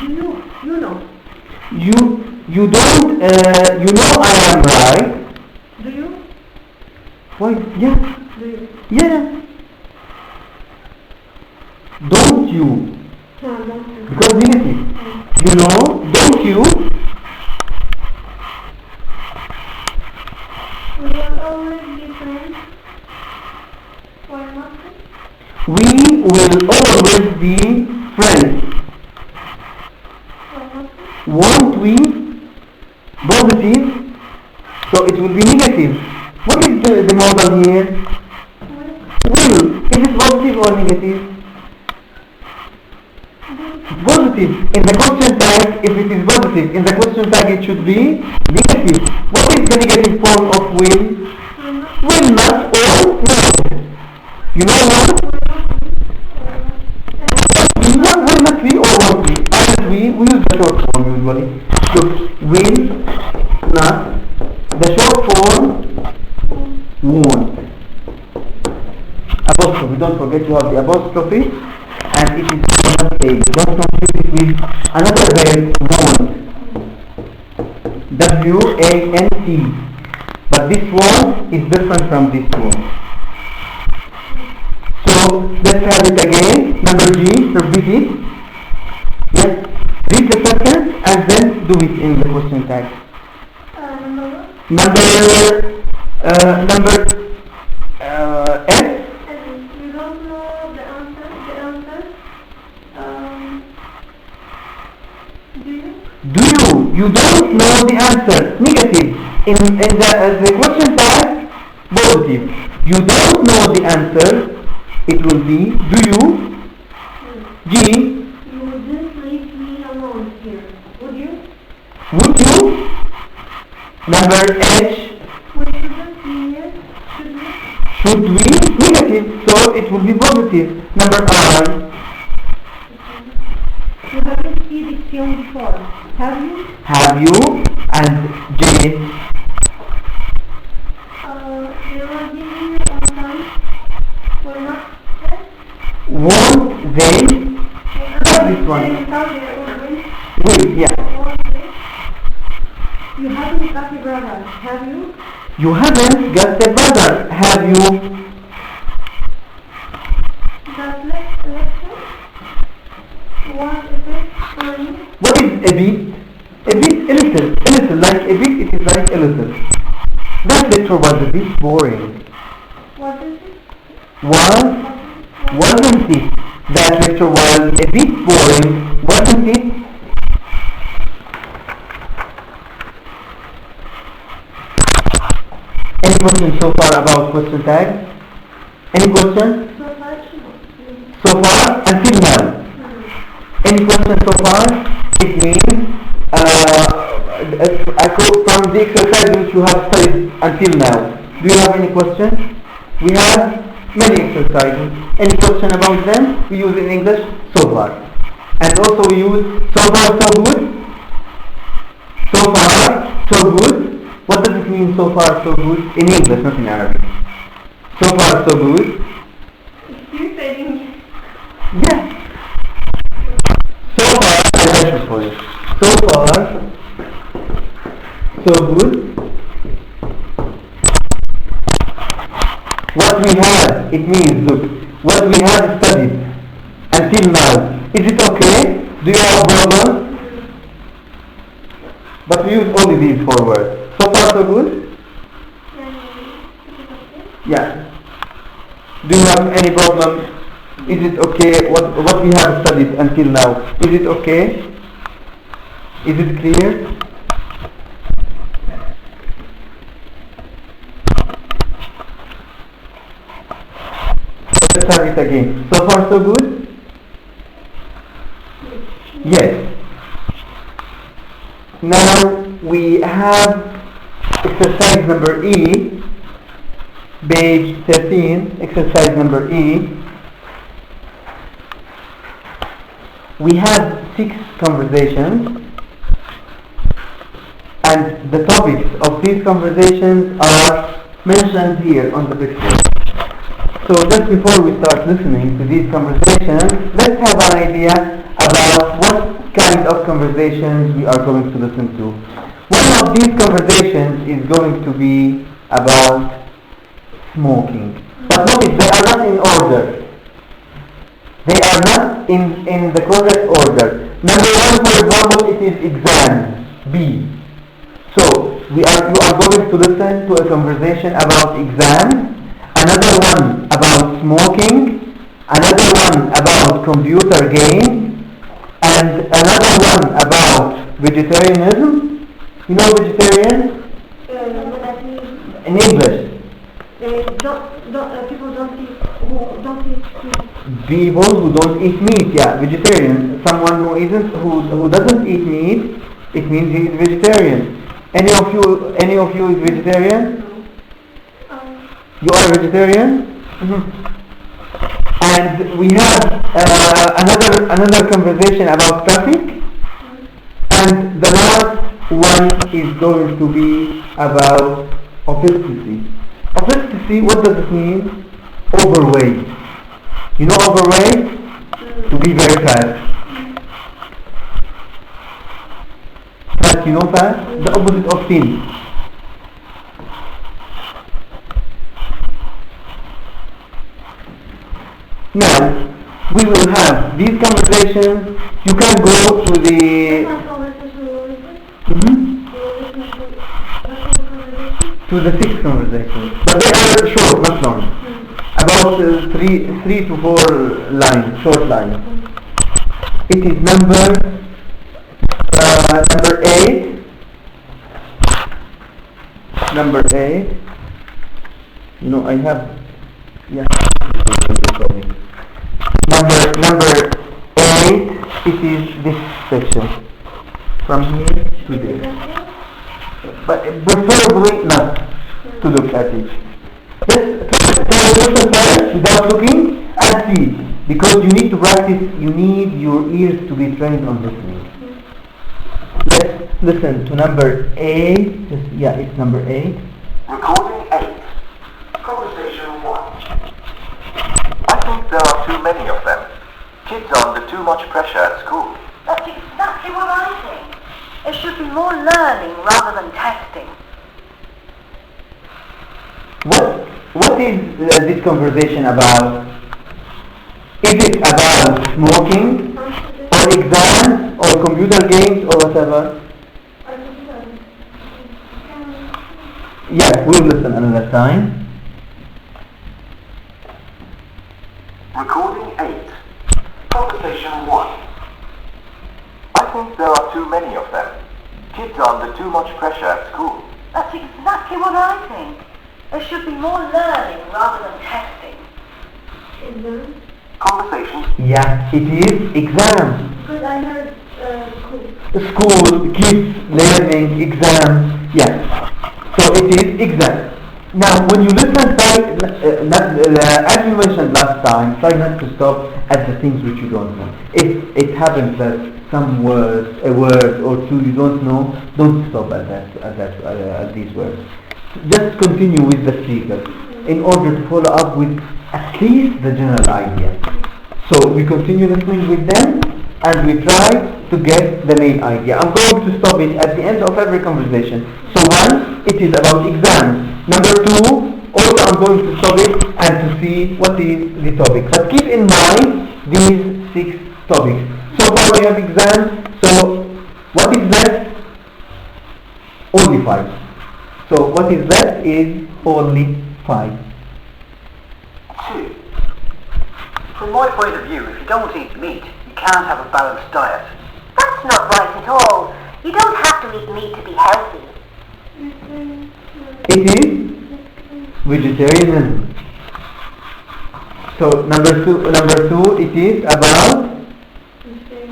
You know. You don't. You know I am right. Do you? Why? Yeah. Do you? Yeah. Don't you? No, don't you. Because negative. You know, don't you? We will always be friends. Why not? We will always be friends. Why not? Won't we? Positive. So it will be negative. What is the modal here? Will. Is it positive or negative? positive. In the question tag, if it is positive, in the question tag it should be negative. What is the negative form of will? Will not or won't. You know what? Will not be or won't be. As we use the short form usually. So will not, the short form won't. Apostrophe, don't forget you have the apostrophe, and it is not a. Don't confuse it with another verb, won't. W-A-N-T. But this one is different from this one. So let's have it again. Number G, repeat it. Yes, read the sentence and then do it in the question tag. Number F. You don't know the answer. Do you? You don't know the answer. Negative. In the question tag, positive. You don't know the answer. It will be do you? G. You wouldn't leave me alone here, would you? Would you? Number H. We shouldn't be here, should we? Should we? Negative. So it will be positive. Number I. You haven't seen this film before, have you? Have you? And J. They were giving you on time. We're not set. Won't they? Not this one. Will, yeah. You haven't got a brother, have you? You haven't got a brother, have you? Does lecture? What is it for you? What is a bit? A bit, a little, like a bit, it is like a little. That lecture was a bit boring. What is it? Wasn't it? That lecture was a bit boring, wasn't it? Any questions so far about question tag? Any questions? So far, until now. Any questions so far? It means from the exercise which you have studied until now. Do you have any questions? We have many exercises. Any question about them? We use in English so far. And also we use so far so good. So far so good. What does it mean so far so good? In English, not in Arabic. So far so good. You saying? Yeah. So far, I have it for you. So far, so good. What we have, it means, look, what we have studied until now, is it okay? Do you have problems? But we use only these 4 words. So far, so good? Yeah. Do you have any problem? Is it okay? What we have studied until now, is it okay? Is it clear? Let's start it again. So far so good? Yes. Now we have exercise number E, page 13, exercise number E. We have 6 conversations, and the topics of these conversations are mentioned here on the picture. So just before we start listening to these conversations, let's have an idea about what kind of conversations we are going to listen to. One of these conversations is going to be about smoking. But notice, they are not in order. They are not in the correct order. Number 1, for example, it is exam, B. So you are going to listen to a conversation about exams, another one about smoking, another one about computer games, and another one about vegetarianism. You know vegetarian? In English? People don't eat meat. People who don't eat meat, yeah, vegetarian. Someone who doesn't eat meat, it means he is vegetarian. Any of you is vegetarian? You are vegetarian? And we have another conversation about traffic, and the last one is going to be about obesity. Obesity, what does it mean? Overweight. You know overweight? To be very fat. Fat, you know fat? The opposite of thin. Now, we will have these conversations. You can go to the to the 6 conversations, but they are short, not long. About 3 to 4 lines, short lines. It is number 8. Number 8. You know, I have. Yeah. Number 8, it is this section from here to there, but preferably not to look at it. Just listen first without looking and see, because you need to practice. You need your ears to be trained on listening. Let's listen to number 8. Yeah, it's number 8. Recording 8. Conversation 1. I think there are too many of them. Kids are under too much pressure at school. That's exactly what I think. There should be more learning rather than testing. What is this conversation about? Is it about smoking, or exams, or computer games, or whatever? Yeah, we'll listen another time. Recording 8. Conversation 1. I think there are too many of them. Kids are under too much pressure at school. That's exactly what I think. There should be more learning rather than testing. Exams? Conversation. Yeah, it is exams. Because I heard school. School, kids, learning, exams. Yeah. So it is exams. Now, when you listen, as you mentioned last time, try not to stop at the things which you don't know. If it happens that some words, a word or two you don't know, don't stop at these words. Just continue with the speakers in order to follow up with at least the general idea. So we continue listening with them and we try to get the main idea. I'm going to stop it at the end of every conversation. So 1, it is about exams. Number 2, also I'm going to stop it and to see what is the topic. But keep in mind these 6 topics. So far we have exams. So what is left? Only 5. So what is left is only 5. 2. From my point of view, if you don't eat meat, you can't have a balanced diet. That's not right at all. You don't have to eat meat to be healthy. It is vegetarianism. So number two, it is about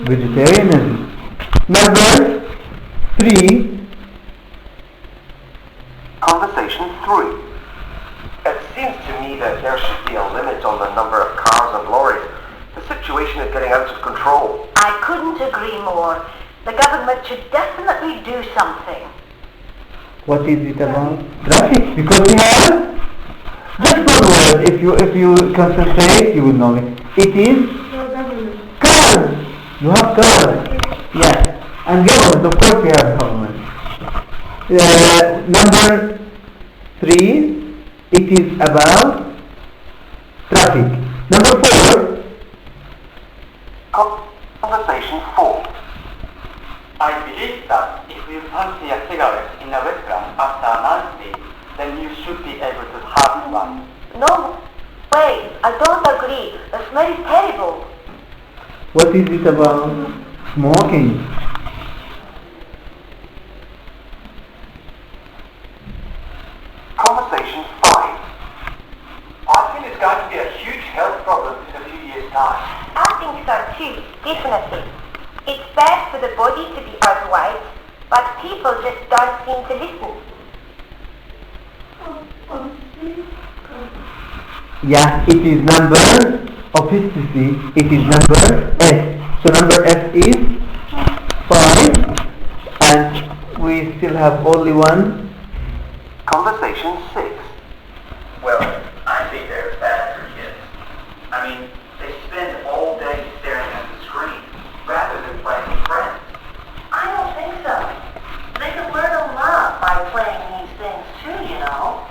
vegetarianism. Number 3. Conversation 3. It seems to me that there should be a limit on the number of cars and lorries. The situation is getting out of control. I couldn't agree more. The government should definitely do something. What is it about? Traffic. Because we have just one word. If you concentrate, you will know it. It is cars. You have cars. Yeah. And government. Of course, we have government. Number 3. It is about traffic. Number 4. Conversation 4. I believe that if you fancy a cigarette in a restaurant after a nice day, then you should be able to have one. No way. I don't agree. The smell is terrible. What is it about? Smoking. Conversation 5. think so too, definitely. It's bad for the body to be overweight, but people just don't seem to listen. Yeah, it is number obesity. It is number S. So number S is 5, and we still have only one. Conversation 6. Well, I think they're bad for kids. I mean, they spend all day staring at the screen rather than playing with friends. I don't think so. They can learn a lot by playing these things too, you know.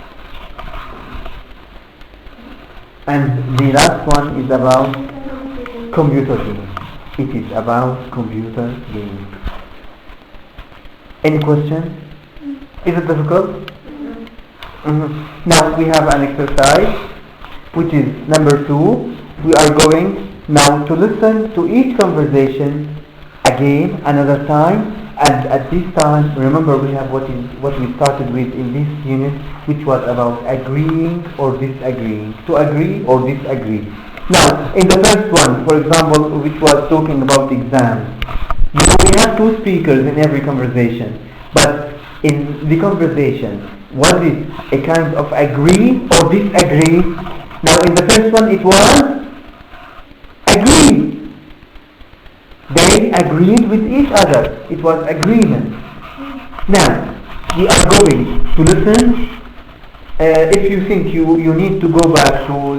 And the last one is about computer games. It is about computer games. Any question? Is it difficult? Now we have an exercise, which is number 2. We are going now to listen to each conversation again another time, and at this time remember we have what we started with in this unit, which was about agreeing or disagreeing, to agree or disagree. Now in the first one, for example, which was talking about exams, we have 2 speakers in every conversation, but in the conversation, was it a kind of agree or disagree? Now in the first one it was agree. They agreed with each other. It was agreement. Now we are going to listen. If you think you need to go back to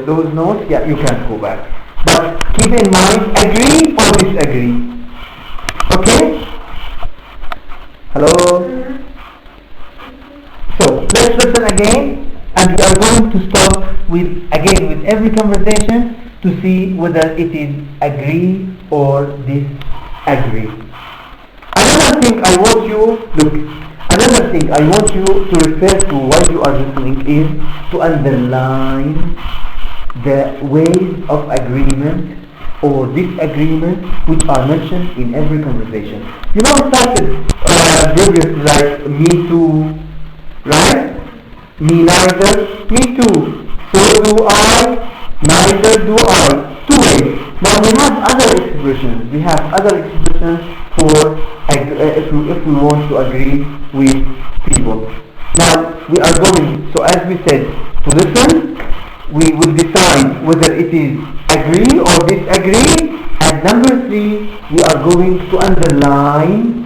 those notes, yeah, you can go back. But keep in mind, agree or disagree. Okay? Hello? So let's listen again, and we are going to start with every conversation to see whether it is agree or disagree. Another thing I want you to refer to while you are listening is to underline the ways of agreement or disagreement which are mentioned in every conversation. You know, it started previously like me too, right? Me neither, me too. So do I, neither do I. 2 ways. Now we have other expressions. We have other expressions for if we want to agree with people. Now we are going, so as we said, to listen. We will decide whether it is agree or disagree. And number 3, we are going to underline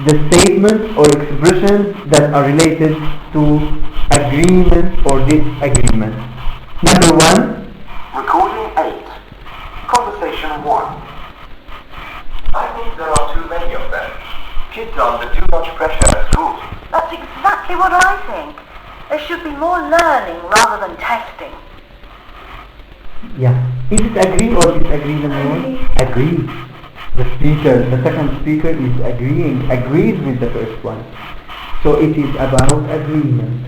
the statements or expressions that are related to agreement or disagreement. Number 1. Recording 8. Conversation 1. I think there are too many of them. Kids are under too much pressure at school. That's exactly what I think. There should be more learning rather than testing. Yeah. Is it agree or disagree, number 1? Agree. The second speaker is agrees with the first one. So it is about agreement.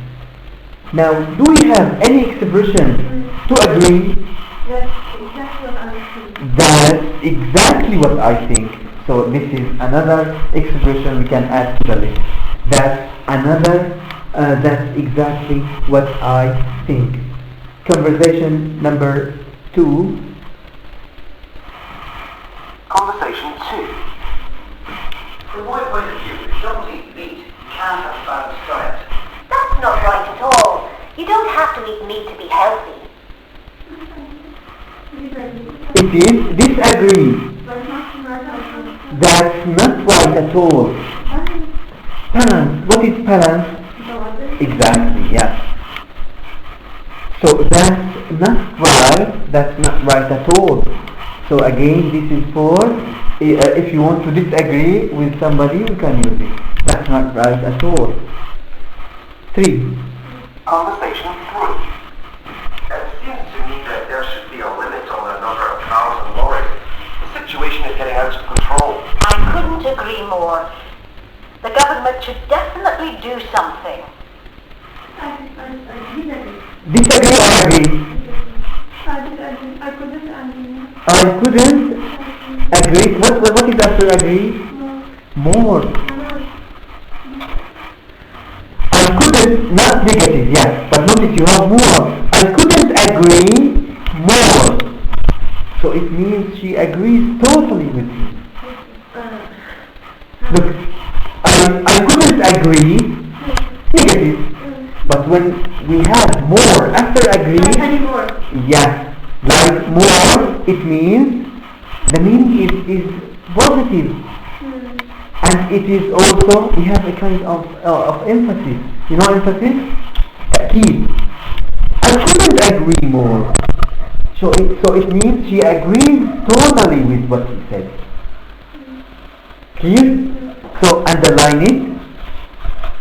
Now, do we have any expression to agree? That's exactly what I think. So this is another expression we can add to the list. That's exactly what I think. Conversation number 2. Conversation 2. From my point of view, if you don't eat meat, you can't have a balanced diet. That's not right at all. You don't have to eat meat to be healthy. It is disagree. That's not right at all. Balance. What is balance? Exactly, yeah. So that's not right. That's not right at all. So again, this is for if you want to disagree with somebody, you can use it. That's not right at all. 3. Conversation 3. It seems to me that there should be a limit on the number of cars and lorries. The situation is getting out of control. I couldn't agree more. The government should definitely do something. Disagree or agree? I couldn't agree. I couldn't agree. What is after agree? More. I couldn't, not negative, yeah, but notice you have more. I couldn't agree more. So it means she agrees totally with you. Look, I couldn't agree, negative. But when we have more after agree, yes, like more, it means the meaning is positive. And it is also, we have a kind of emphasis. You know emphasis? تأكيد. I couldn't agree more. So it means she agrees totally with what he said. Clear? So underline it.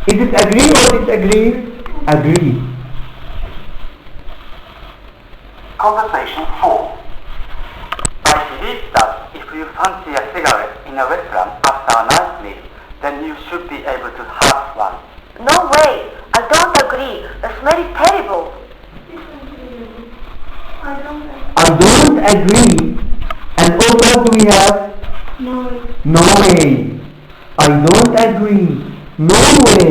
Is it agree or disagree? Agree. Conversation 4. I believe that if you fancy a cigarette in a restaurant after a nice meal, then you should be able to have one. No way. I don't agree. The smell is terrible. I don't agree. And also what do we have? No way. I don't agree. No way.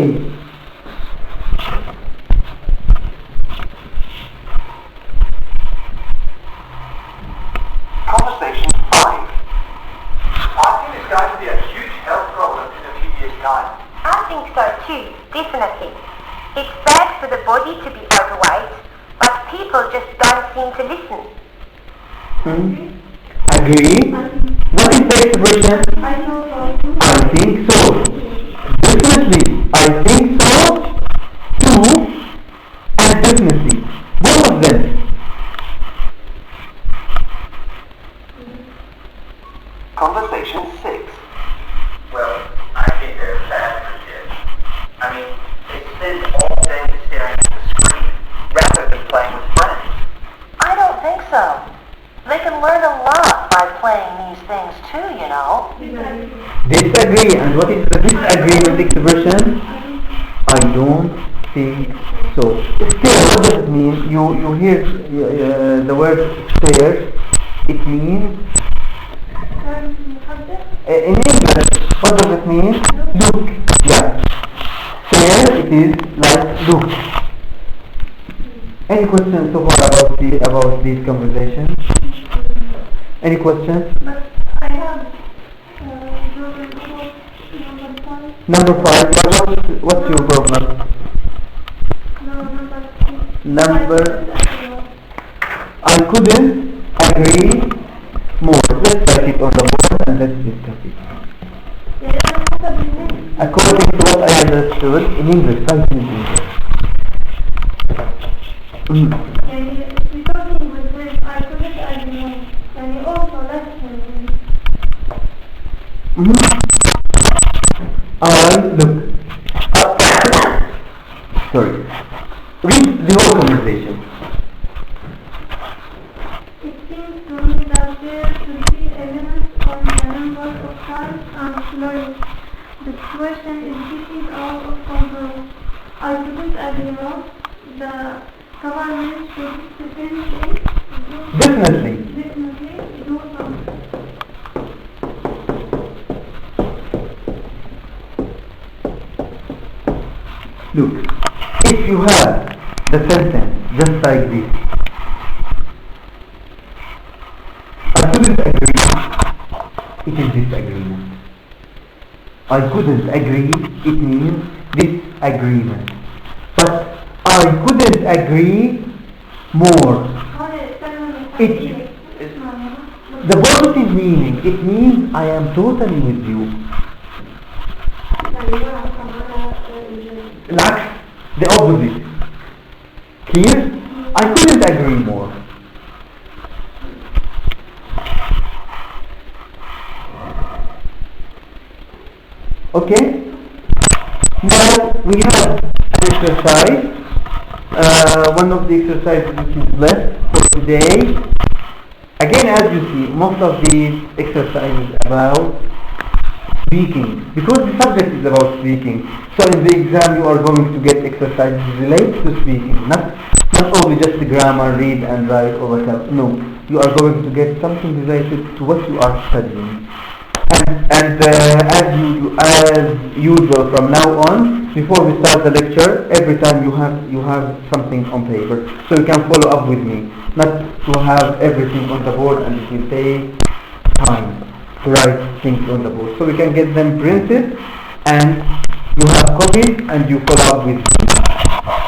Conversation 5. I think it's going to be a huge health problem in a few years' time. I think so too, definitely. It's bad for the body to be overweight, but people just don't seem to listen. Agree? What is the expression? I think so. Definitely. I think so too. And definitely. Both of them. Conversation 6. Well, I think they're bad for kids. I mean, they spend all day staring at the screen rather than playing with friends. I don't think so. They can learn a lot by playing these things too, you know. Disagree. And what is the disagreement expression? I don't think so. Still, what does it mean? You hear the word stare. It means in English, what does it mean? Look. Yeah. Stare, it is like look. Any questions so far about this conversation? Any questions? I have Number 5. What's your problem? I couldn't agree more. Let's write it on the board and let's discuss it. According to what I understood in English, something in English. Talking with friends, I couldn't agree more. And you also listen. Sorry. Read the whole conversation. It seems to me that there should be a limit on the number of times and slurs. The situation is getting out of control. I couldn't agree more. The government should definitely do something. Look, if you have the sentence just like this, I couldn't agree, it is disagreement. I couldn't agree, it means disagreement. But I couldn't agree more. The positive meaning, it means I am totally with you. Like the opposite. Clear? I couldn't agree more. Okay? Now we have an exercise. One of the exercises which is left for today. Again, as you see, most of these exercises about speaking, because the subject is about speaking. So in the exam you are going to get exercises related to speaking, not only just the grammar, read and write or whatever. No, you are going to get something related to what you are studying. And as usual from now on, before we start the lecture, every time you have something on paper, so you can follow up with me. Not to have everything on the board, and it will take time to write things on the board. So we can get them printed, and you have copies, and you follow up with me.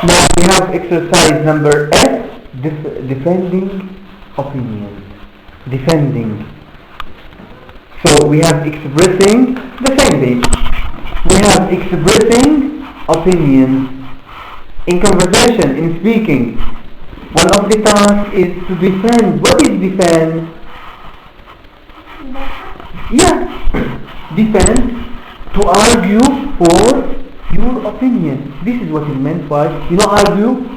Now we have exercise number S, defending opinions. Defending. So we have expressing, defending. We have expressing opinions. In conversation, in speaking, one of the tasks is to defend. What is defend? Yeah, defend, to argue for your opinion. This is what is meant by, argue,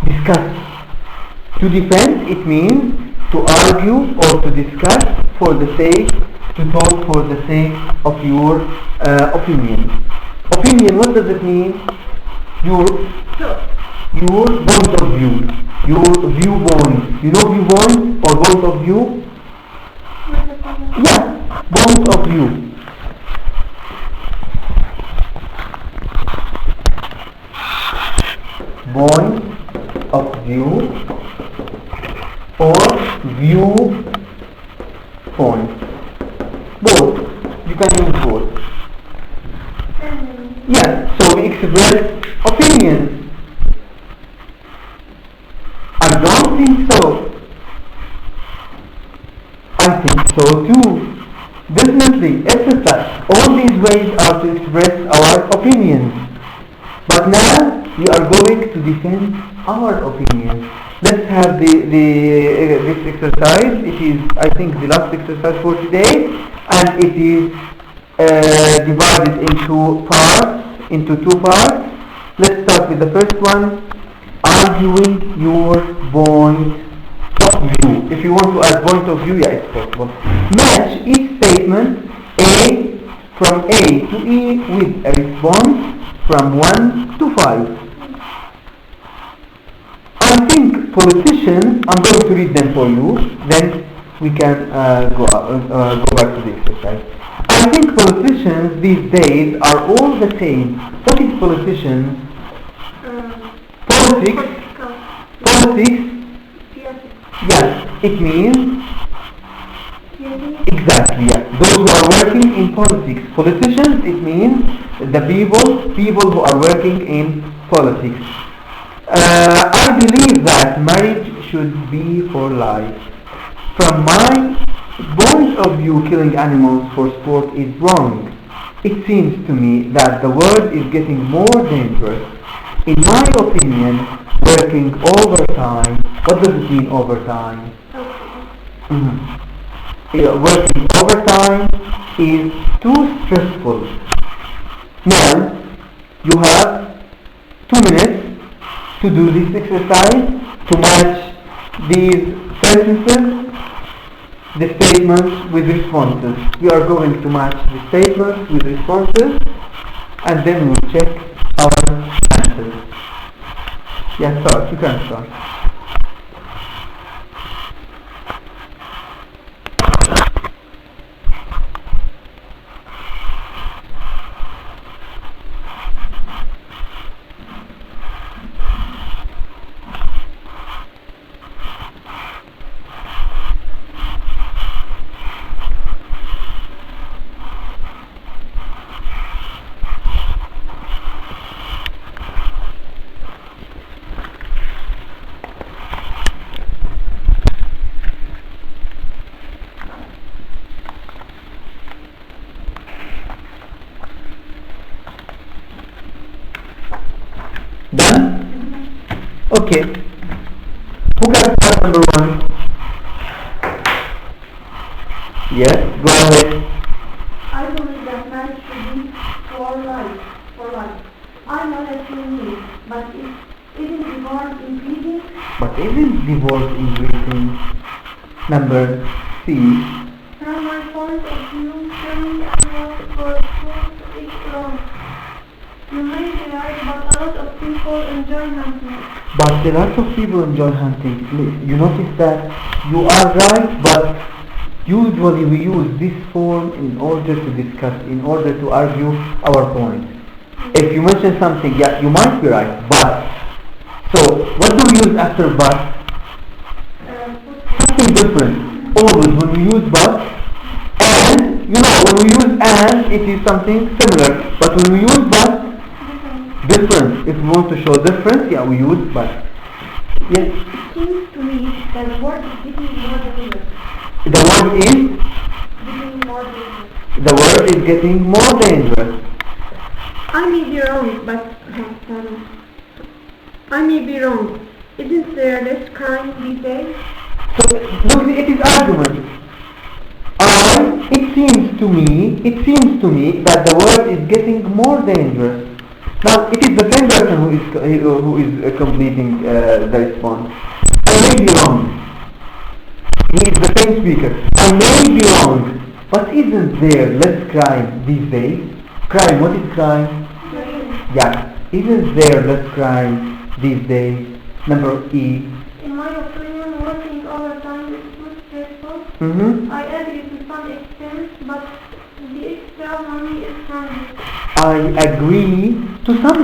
discuss. To defend, it means to argue or to discuss for the sake, to talk for the sake of your opinion. Opinion, what does it mean? Your point of view, your viewpoint. You know viewpoint or point of view? Yeah, point of view. Point of view or view point. Both. You can use both. Yeah, so we express opinions. I don't think so. I think so too. Definitely, etc. All these ways are to express our opinions. But now we are going to defend our opinions. Let's have this exercise. It is, I think, the last exercise for today, and it is divided into two parts. Let's start with the first one, arguing your point of view. If you want to add point of view, yeah, it's possible. Match each statement from A to E with a response from 1 to 5. I think politicians, I'm going to read them for you, then we can go back to the exercise. I think politicians these days are all the same. What is politicians? Politics. Yes, it means exactly, yeah. Those who are working in politics. Politicians, it means the people who are working in politics. I believe that marriage should be for life. From my point of view, killing animals for sport is wrong. It seems to me that the world is getting more dangerous. In my opinion, working overtime, what does it mean overtime? Working overtime is too stressful. Now, you have 2 minutes to do this exercise, to match these sentences, the statements with responses. We are going to match the statements with responses, and then we will check our answers. Yeah, start. You can start. Okay. Who can start number 1? Yes, go ahead. I believe that marriage should be for life. I know that you mean, but isn't divorce increasing? But isn't divorce increasing? Number C. From my point of view, killing animals for sport is wrong. You may be right, but a lot of people enjoy hunting. But a lot of people enjoy hunting. You notice that you are right, but Usually we use this form in order to discuss, in order to argue our point. If you mention something, yeah, you might be right, but. So, what do we use after but? Something different. Always when we use but, and, you know, when we use and, it is something similar. But when we use but, different. If we want to show difference, yeah, we use but. Yes? It seems to me that the word is getting more dangerous. The word is? Getting more dangerous. The word is getting more dangerous. I may be wrong, but I may be wrong. Isn't there less crime these days? So, look, it is argument. It seems to me that the word is getting more dangerous. Now, it is the same person who is completing the response. I may be wrong. He is the same speaker. I may be wrong, but isn't there less crime these days? Crime, what is crime? Yeah, isn't there less crime these days? Number E. In my opinion, working overtime is too stressful. I agree to some extent, but the extra money is handy. I agree to some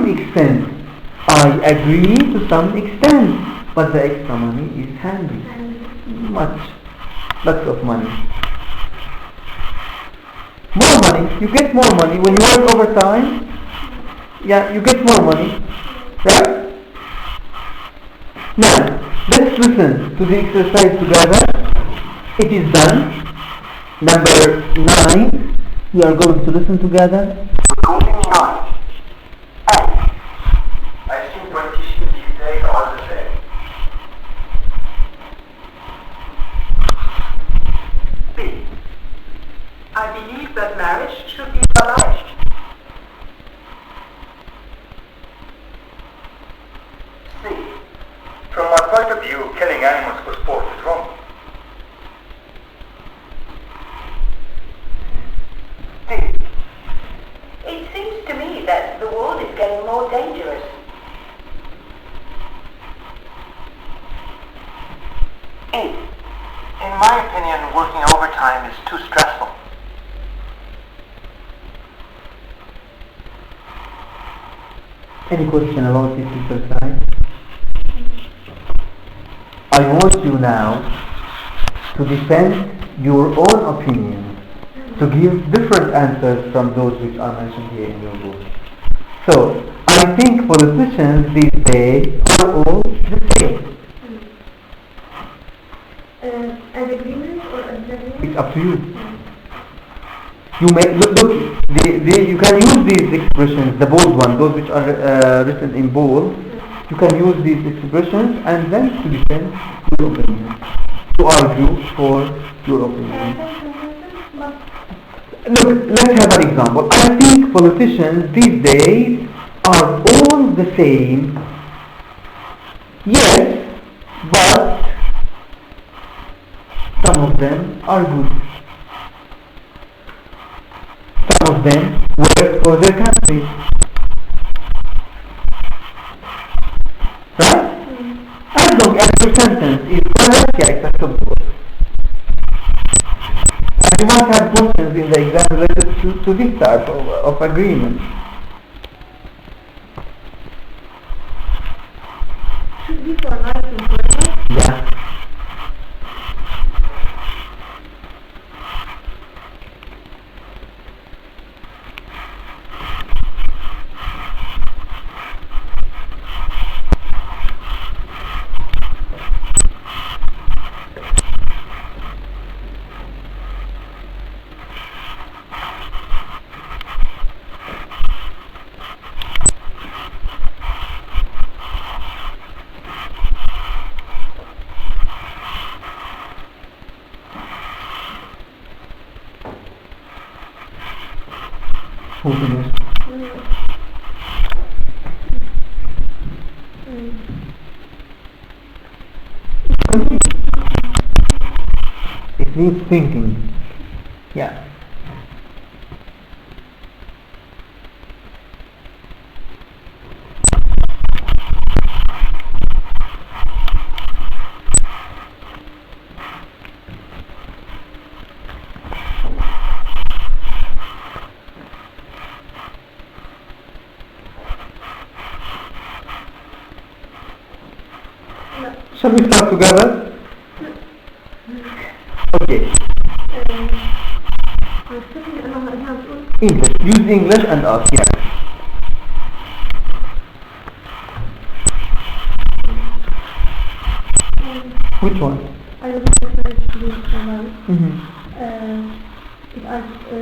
extent. But the extra money is handy. Lots of money. More money. You get more money when you work overtime. Yeah, you get more money. Right? Now, let's listen to the exercise together. It is done. Number 9. We are going to listen together. Recording 9. A. I think politicians these days are the same. B. I believe that marriage should be abolished. C. From my point of view, killing animals for sport is wrong. D. It seems to me that the world is getting more dangerous. E. In my opinion, working overtime is too stressful. Any question about this exercise? I want you now to defend your own opinion, to give different answers from those which are mentioned here in your book. So, I think politicians these days are all the same. An agreement or a disagreement? It's up to you. You may look. You can use these expressions, the bold ones, those which are written in bold. You can use these expressions and then to defend your opinion, to argue for your opinion. Look, let's have an example. I think politicians these days are all the same. Yes, but some of them are good. Some of them work for their country. Right? As long as your sentence is correct, yeah, it's acceptable. And you might have questions in the exam related to this type of agreement. Should be for life and forever. Yeah. Who finished? It needs thinking. Yeah. Shall we start together? Okay. English. Use English and ask. Yeah. Which one? I would prefer to do it if I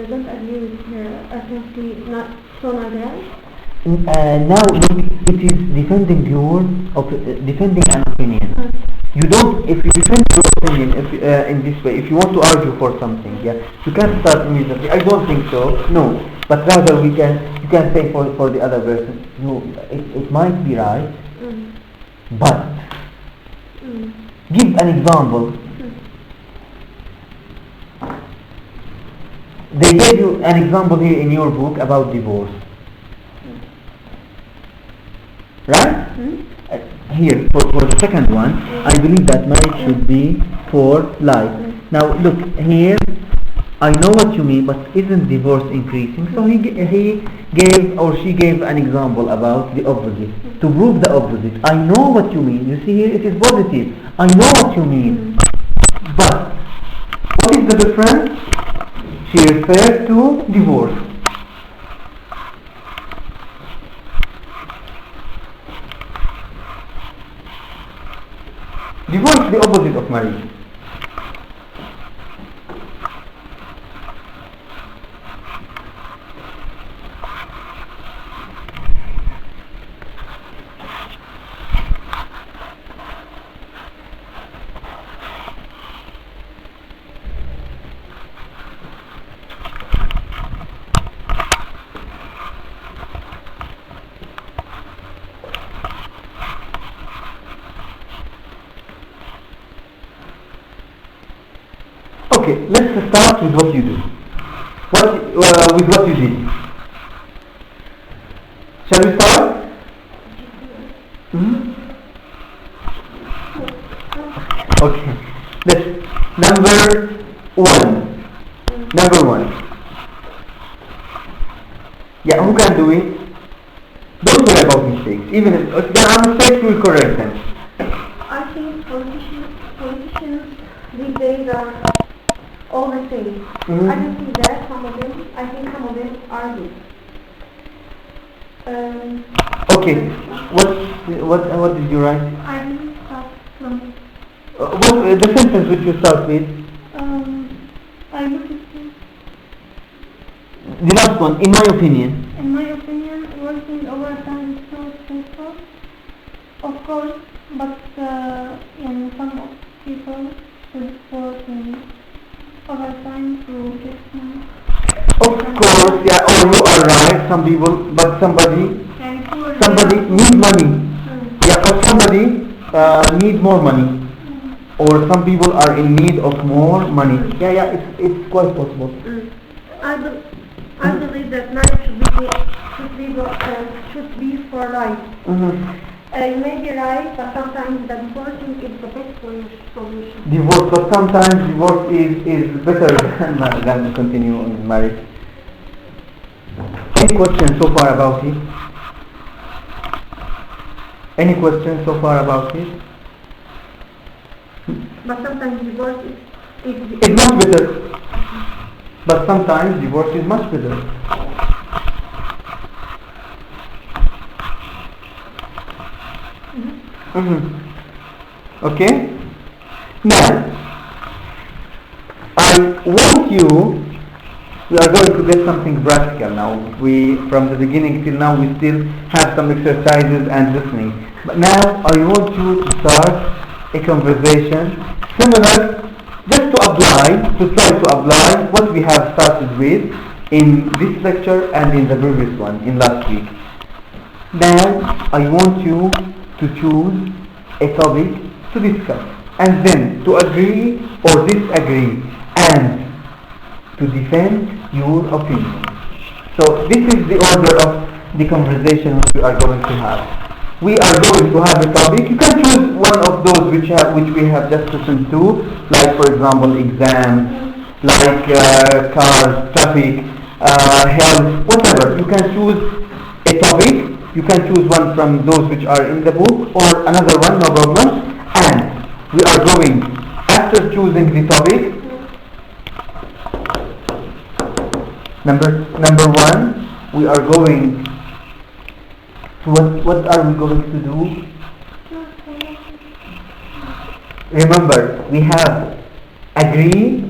don't agree with her, I can see not so again. Now look, it is defending defending an opinion. You don't, if you defend your opinion in this way, if you want to argue for something, yeah, you can't start immediately. I don't think so. No, but rather you can say for the other person. No, it might be right, but give an example. They gave you an example here in your book about divorce, right? Here, for the second one, I believe that marriage should be for life. Now look, here, I know what you mean, but isn't divorce increasing? So he gave or she gave an example about the opposite, to prove the opposite. I know what you mean. You see here, it is positive. I know what you mean. But, what is the difference? She referred to divorce. Divorce is the opposite of marriage. Okay, let's start with what you do. With what you did. Shall we start? Okay. Number one. Yeah, who can do it? Don't worry about mistakes. Even if there are mistakes, we'll correct them. I think politicians these days are all the same. I don't think that some of them, I think some of them are good. Okay, what did you write? I didn't start from the sentence which you start with? I look at the last one, in my opinion. In my opinion, working overtime is so stressful. Of course, but some people should work overtime to get money. Of course, yeah, you are right, some people, but somebody need money. Yeah, or somebody need more money. Or some people are in need of more money. Yeah, it's quite possible. I believe that marriage should be for life. You may be right, but sometimes the divorcing is the best solution. Divorce, but sometimes divorce is better than continue in marriage. Any questions so far about it? Any questions so far about it? But sometimes divorce is much better. But sometimes divorce is much better. Okay? Now, I want you, we are going to get something practical now. From the beginning till now, we still have some exercises and listening. But now, I want you to start a conversation similar, just to try to apply what we have started with in this lecture and in the previous one, in last week. Now, I want you to choose a topic to discuss and then to agree or disagree and to defend your opinion. So this is the order of the conversation which we are going to have. We are going to have a topic. You can choose one of those which we have just listened to, like for example exams, like cars, traffic, health, whatever. You can choose a topic. You can choose one from those which are in the book or another one, no problem. And we are going, after choosing the topic, number one, we are going to what are we going to do? Remember, we have agree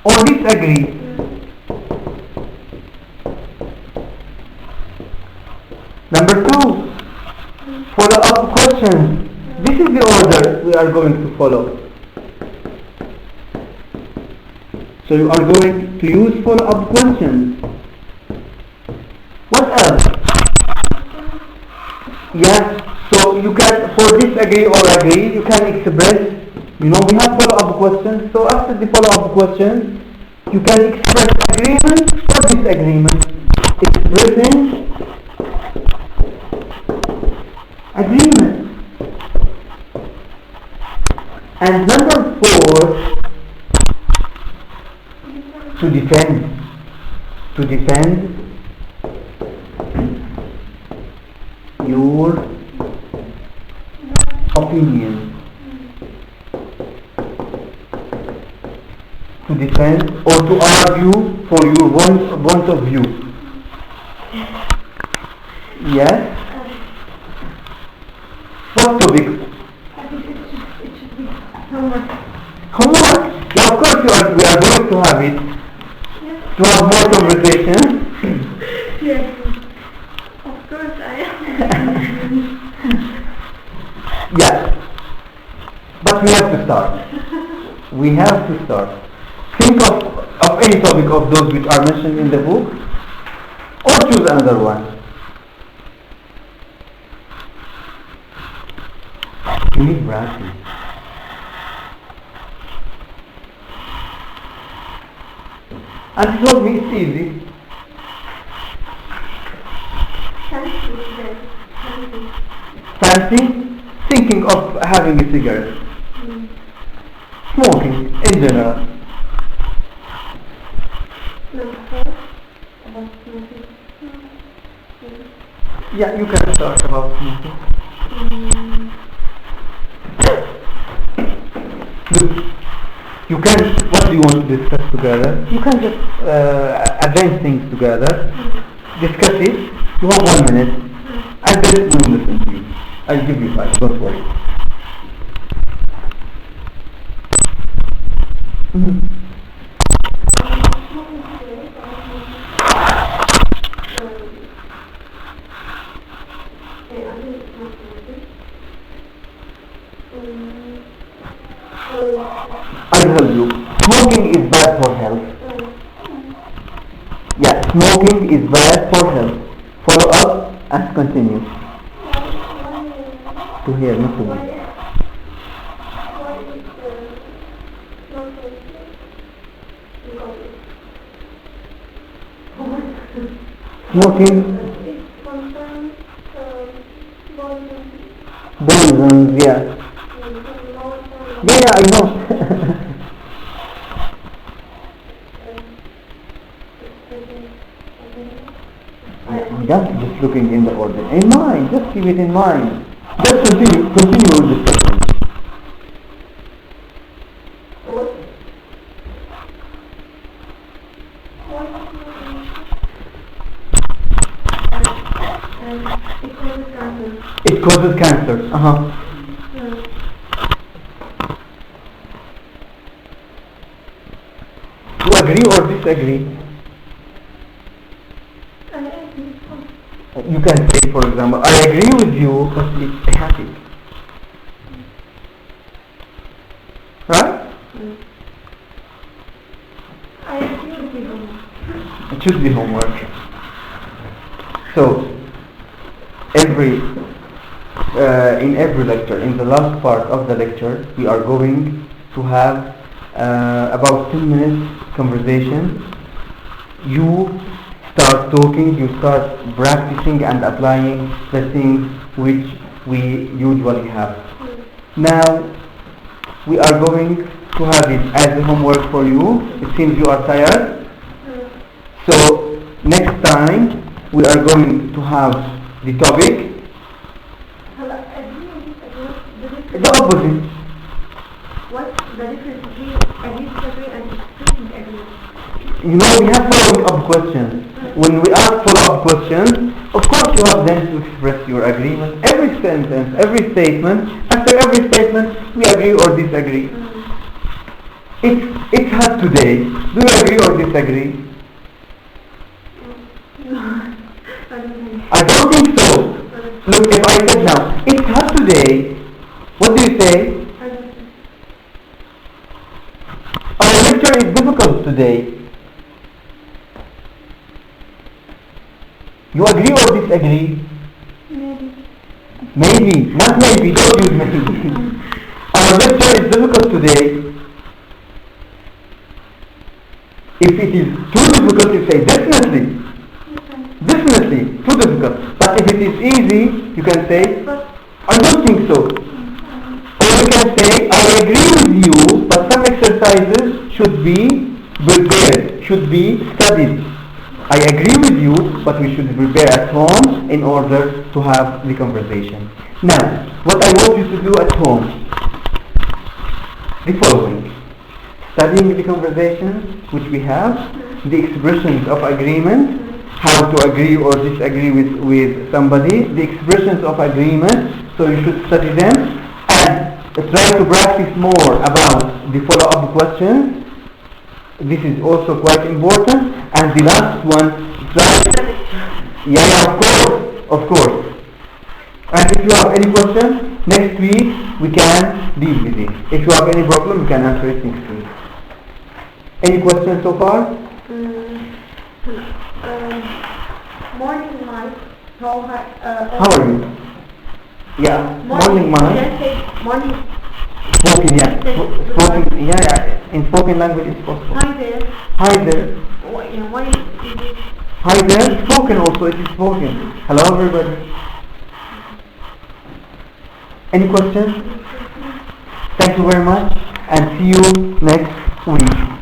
or disagree. Number two, follow up questions. This is the order we are going to follow. So you are going to use follow up questions. What else? Yes, so you can, for disagree or agree, you can express, we have follow up questions. So after the follow up questions, you can express agreement or disagreement. Expressing agreement. And number four, to defend your opinion. To defend or to argue for your point of view. Yes? What topic? I think it should be homework. Homework? Yeah, of course we are going to have it. Yes. To have more conversation. Yes. Of course I am. Yeah. But we have to start. We have to start. Think of any topic of those which are mentioned in the book, or choose another one. You need practice. And it will be easy. Fancy? Thinking of having a cigarette. Smoking in general. Yeah, you can start about smoking. You can, what do you want to discuss together? You can just arrange things together, discuss it. You have 1 minute, and then we will listen to you. I'll give you 5, don't worry. I'll help you. Smoking is bad for health. Yeah, smoking is bad for health. Follow up and continue. To hear, not to me. Smoking poisons, yeah. Yeah, I know. Just looking in the order. In mind, just keep it in mind. Just continue with the discussion. It causes cancer. You agree or disagree? You can say, for example, I agree with you, but it's a habit. Right? I agree with you. It should be homework. So, in every lecture, in the last part of the lecture, we are going to have about 10 minutes conversation. You start talking, you start practicing and applying the things which we usually have. Now, we are going to have it as a homework for you. It seems you are tired. So, next time, we are going to have the topic. opposite. What's the difference between agree, disagree, and speaking agreement? You know, we have follow-up questions. When we ask follow-up questions, of course you have then to express your agreement. Every sentence, every statement, after every statement, we agree or disagree. It has today. Do you agree or disagree? I don't think so. Look, if I said now, it has today, what do you say? Our lecture is difficult today. You agree or disagree? Maybe. Maybe, not maybe, don't use maybe. Our lecture is difficult today. If it is too difficult, you say definitely. Definitely, too difficult. But if it is easy, you can say, I don't think so. Or you can say, I agree with you, but some exercises should be prepared, should be studied. I agree with you, but we should prepare at home in order to have the conversation. Now, what I want you to do at home, the following. Studying the conversations which we have, the expressions of agreement, how to agree or disagree with somebody, the expressions of agreement, so you should study them, and try to practice more about the follow-up questions. This is also quite important. And the last one, of course. And if you have any question, next week we can deal with it. If you have any problem, we can answer it next week. Any questions so far? Morning light. How are you? Yeah, morning light. Morning. Spoken, yeah. Spoken, yeah. In spoken language it's possible. Hi there. Hi there. Why is it? Hi there. Spoken also, it is spoken. Hello everybody. Any questions? Thank you very much and see you next week.